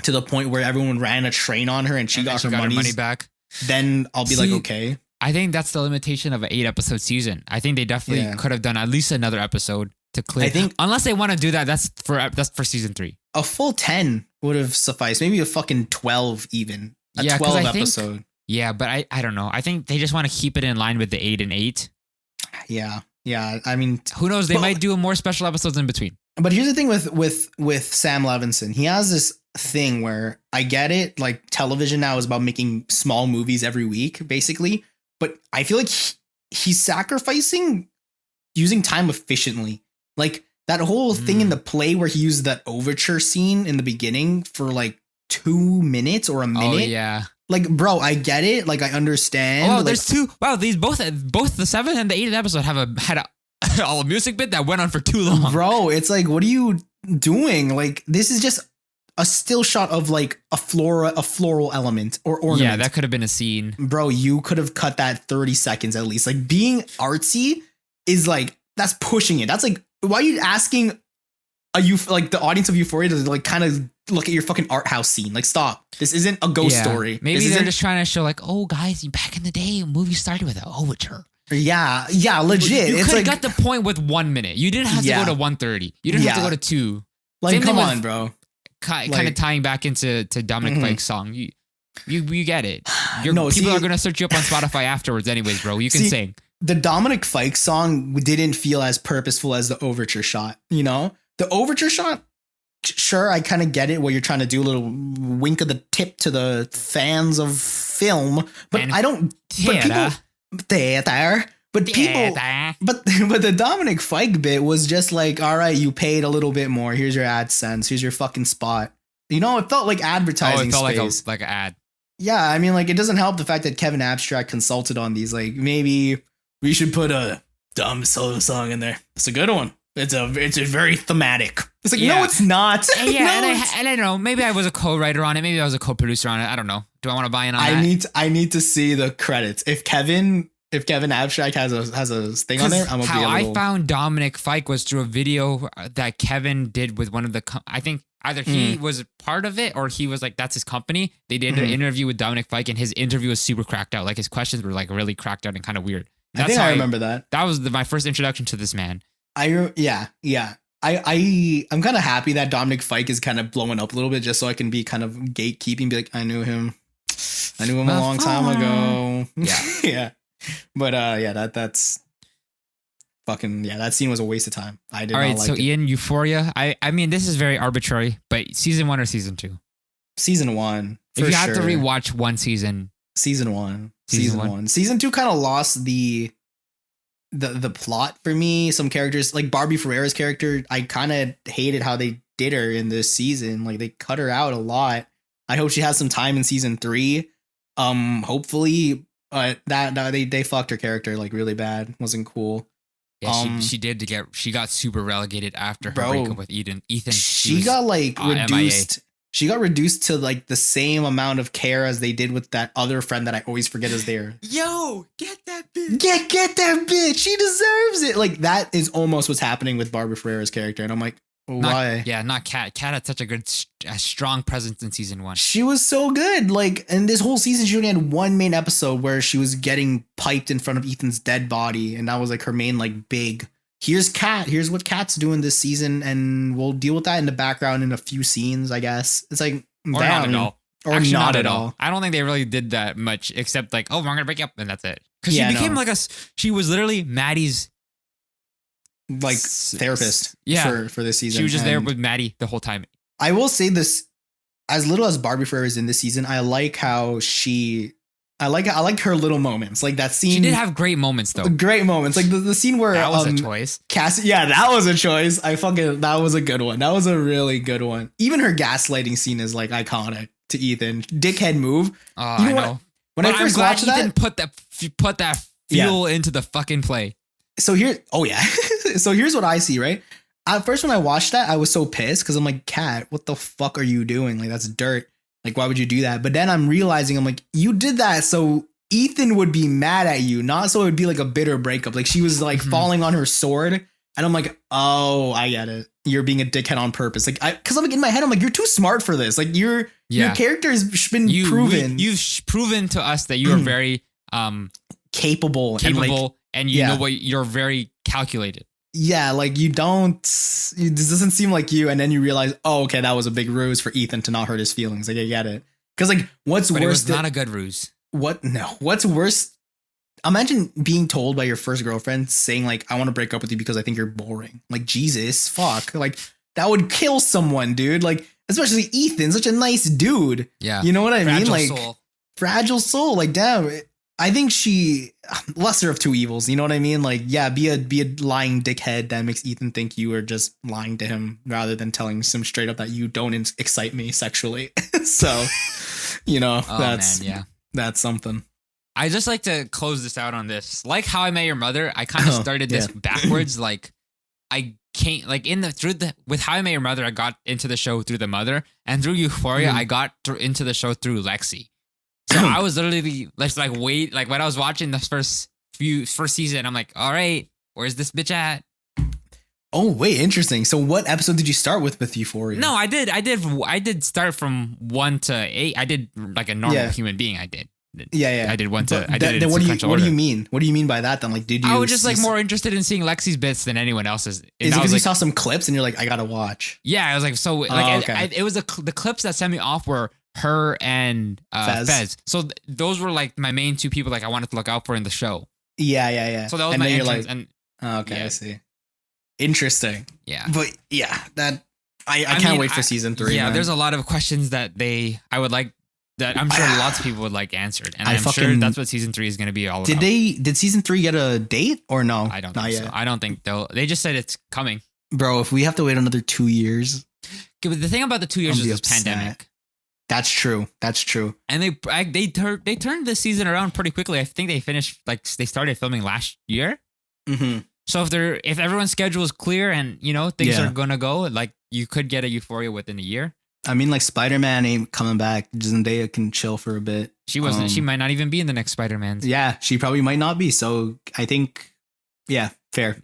to the point where everyone ran a train on her and she And then got she her got her money money back. then I'll be like, See, okay. I think that's the limitation of an 8-episode season. I think they definitely Yeah. could have done at least another episode to clear. I think- unless they want to do that, that's for season 3. A full 10 would have sufficed. Maybe a fucking 12 even. A Yeah, 'cause 12 I think- episode. Yeah, but I don't know. I think they just want to keep it in line with the 8 and 8. Yeah. Yeah. I mean, Who knows? They But- might do more special episodes in between. but here's the thing with Sam Levinson. He has this thing where I get it. Like television now is about making small movies every week, basically. But I feel like he's sacrificing using time efficiently. Like that whole thing in the play where he used that overture scene in the beginning for like 2 minutes or a minute. Oh yeah. Like, bro, I get it. Like, I understand. Oh, but, like, there's 2. Wow, these both the 7th and the 8th episode had a music bit that went on for too long. bro, it's like, what are you doing? Like, this is just a still shot of like a floral element or ornament. Yeah, that could have been a scene. Bro, you could have cut that 30 seconds at least. Like, being artsy is like, that's pushing it. That's like, why are you asking like the audience of Euphoria to like kind of look at your fucking art house scene? Like, stop. This isn't a ghost Yeah. story. Maybe This they're isn't- just trying to show like, oh guys, back in the day, movies started with an overture. yeah, legit. You It's could have like, got the point with 1 minute. You didn't have to Yeah. go to 1:30. You didn't have to Yeah. go to 2. like, same thing come with- on, bro. Kind Like- of tying back into Dominic Mhm. Fike's song. You get it. People see- are gonna search you up on Spotify afterwards, anyways, bro. You can See, sing. The Dominic Fike song didn't feel as purposeful as the overture shot, you know? The overture shot, sure, I kind of get it where you're trying to do a little wink of the tip to the fans of film, but And I don't. But people, theater, but people, but the Dominic Fike bit was just like, all right, you paid a little bit more. Here's your AdSense. Here's your fucking spot. You know, it felt like Oh, advertising it felt space. like an ad. Yeah, I mean, like, it doesn't help the fact that Kevin Abstract consulted on these. Like, maybe we should put a dumb solo song in there. It's a good one. It's a very thematic. It's like, Yeah. no, it's not. And yeah, No, and it's- I don't know. Maybe I was a co-writer on it. Maybe I was a co-producer on it. I don't know. Do I want to buy in on that? I need to see the credits. If Kevin Abstract has a thing on there, I'm gonna be how a little. I found Dominic Fike was through a video that Kevin did with one of the. I think either he was part of it or he was like that's his company. They did an interview with Dominic Fike, and his interview was super cracked out. Like his questions were like really cracked out and kind of weird. I think I remember that. That was my first introduction to this man. I'm kind of happy that Dominic Fike is kind of blowing up a little bit, just so I can be kind of gatekeeping, be like, I knew him a long time ago. Yeah. Yeah. But that's fucking that scene was a waste of time. I did All right, not like so it. Ian, Euphoria. I mean, this is very arbitrary, but season 1 or season 2? Season 1. If for you had to sure. rewatch one season, Season 1. Season Season one. 1. Season 2 kind of lost the plot for me. Some characters like Barbie Ferrera's character, I kind of hated how they did her in this season. Like they cut her out a lot. I hope she has some time in season 3. Hopefully, that they fucked her character like really bad. Wasn't cool. yeah, she got super relegated after her Bro, breakup with Ethan. She was, got like MIA. reduced. She got reduced to like the same amount of care as they did with that other friend that I always forget is there. Yo, get that bitch. Get that bitch. She deserves it. Like that is almost what's happening with Barbara Ferrera's character, and I'm like, why? Not Kat. Kat had such a strong presence in season 1. She was so good. Like, in this whole season, she only had one main episode where she was getting piped in front of Ethan's dead body, and that was like her main like big. Here's Kat. Here's what Kat's doing this season, and we'll deal with that in the background in a few scenes, I guess. It's like Or not at all. Or Actually, not at all. I don't think they really did that much, except like, oh, we're gonna break up, and that's it. Because Yeah, she became no. like she was literally Maddie's Like therapist. Yeah. For this season. She was just there And with Maddie the whole time. I will say this: as little as Barbie Ferrer is in this season, I like how I like her little moments, like that scene. She did have great moments though. great moments, like the scene where That was a choice. Cassie, yeah, that was a choice. That was a good one. That was a really good one. Even her gaslighting scene is like iconic to Ethan. Dickhead move. I You know know. When I But first I'm glad watched that, Ethan put that fuel into the fucking play. so here, oh yeah. So here's what I see, right? At first, when I watched that, I was so pissed because I'm like, Kat, what the fuck are you doing? Like, that's dirt. Like, why would you do that? But then I'm realizing, I'm like, you did that so Ethan would be mad at you, not so it would be like a bitter breakup. Like, she was like falling on her sword. And I'm like, oh, I get it. You're being a dickhead on purpose. Like, because I'm like, in my head, I'm like, you're too smart for this. Like, your character has been proven. You've proven to us that you are very capable. And you know what, you're very calculated. Yeah, like you don't. This doesn't seem like you, and then you realize, oh, okay, that was a big ruse for Ethan to not hurt his feelings. Like I get it, because like, what's But worse? it was not a good ruse. What's worse? Imagine being told by your first girlfriend saying like, "I want to break up with you because I think you're boring." Like Jesus, fuck, like that would kill someone, dude. Like especially Ethan, such a nice dude. Yeah, you know what I mean? Like soul. fragile soul. Like damn. I think she lesser of two evils. You know what I mean? Like, yeah, be a lying dickhead that makes Ethan think you are just lying to him rather than telling him straight up that you don't excite me sexually. So, you know, that's something. I just like to close this out on this. Like How I Met Your Mother, I kind of started this backwards. Like I can't like with How I Met Your Mother, I got into the show through the mother, and through Euphoria, I got into the show through Lexi. So I was literally like when I was watching the first season, I'm like, all right, where's this bitch at? Oh, wait, interesting. So what episode did you start with Euphoria? No, I did start from 1 to 8. I did like a normal human being. I did. Yeah. I did 1 to. I did it in sequential order. What do you mean? What do you mean by that? Then, like, did you? I was just like more interested in seeing Lexi's bits than anyone else's. Is it because you saw some clips and you're like, I gotta watch? Yeah, I was like, so like, it was the clips that set me off were her and Fez. So those were like my main two people like I wanted to look out for in the show. Yeah. So that was and my entrance. Like, okay, I see. Interesting. Yeah. But yeah, that I can't wait for season 3. Yeah, man. there's a lot of questions that I would like that I'm sure lots of people would like answered. And I'm sure that's what season 3 is going to be all about. Did season 3 get a date or no? I don't think so. I don't think they just said it's coming. Bro, if we have to wait another 2 years. But the thing about the 2 years is this pandemic. That's true. And they turned this season around pretty quickly. I think they finished they started filming last year. Mm-hmm. So if everyone's schedule is clear and things are gonna go, like you could get a Euphoria within a year. I mean, like Spider-Man ain't coming back. Zendaya can chill for a bit. She wasn't. She might not even be in the next Spider-Man. Yeah, she probably might not be. So I think, yeah, fair.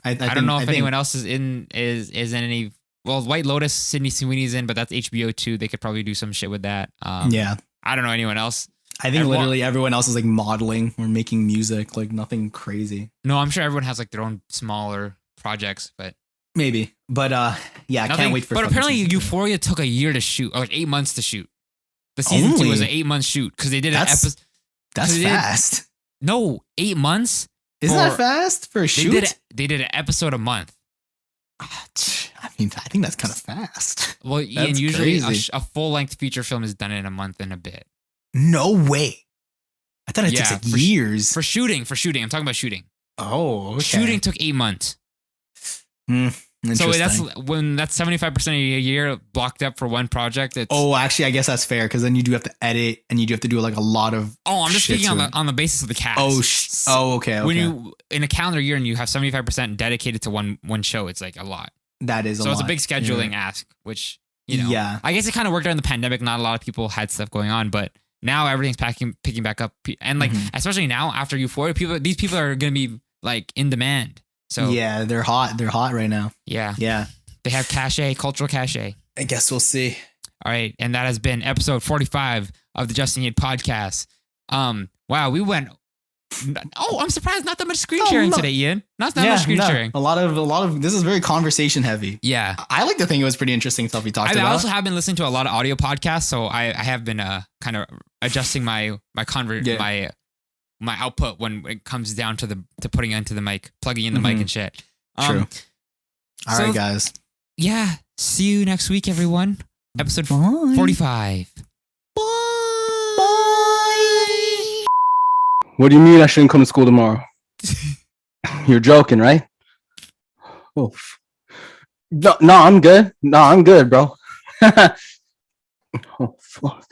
I don't know if anyone else is in any. Well, White Lotus, Sydney Sweeney's in, but that's HBO too. They could probably do some shit with that. Yeah. I don't know anyone else. I think literally everyone else is like modeling or making music, like nothing crazy. No, I'm sure everyone has like their own smaller projects, but maybe. But yeah, I can't wait for. But apparently, Euphoria took a year to shoot, or like 8 months to shoot. The season 2 was an 8-month shoot because they did an episode. That's fast. No, 8 months. Isn't that fast for a shoot? They did an episode a month. I mean, I think that's kind of fast. Well, Ian, That's usually crazy. a full length feature film is done in a month and a bit. No way. I thought it Yeah, takes like for years. For shooting. I'm talking about shooting. Oh, okay. Shooting took 8 months. So that's when that's 75% of your year blocked up for one project. It's, Oh, actually, I guess that's fair because then you do have to edit and you do have to do like a lot of. I'm just shit speaking to on it. the basis of the cast. Okay. When you in a calendar year and you have 75% dedicated to one show, it's like a lot. That is So it's a big scheduling ask, which Yeah. I guess it kind of worked during the pandemic. Not a lot of people had stuff going on, but now everything's picking back up, and like especially now after Euphoria, these people are gonna be like in demand. So yeah, they're hot. They're hot right now. yeah, Yeah. they have cachet, cultural cachet. I guess we'll see. All right, and that has been episode 45 of the Justin Yade podcast. Wow, we went. Oh, I'm surprised not that much screen sharing today, Ian. Not much screen sharing. A lot of. This is very conversation heavy. Yeah, I like to think it was pretty interesting stuff we talked I about. also have been listening to a lot of audio podcasts, so I have been kind of adjusting my my output when it comes down to putting into the mic, plugging in the mic and shit. True. All right, guys. Yeah. See you next week, everyone. Episode 45. What do you mean I shouldn't come to school tomorrow? You're joking, right? Oh, no, I'm good. No, I'm good, bro. Oh, fuck.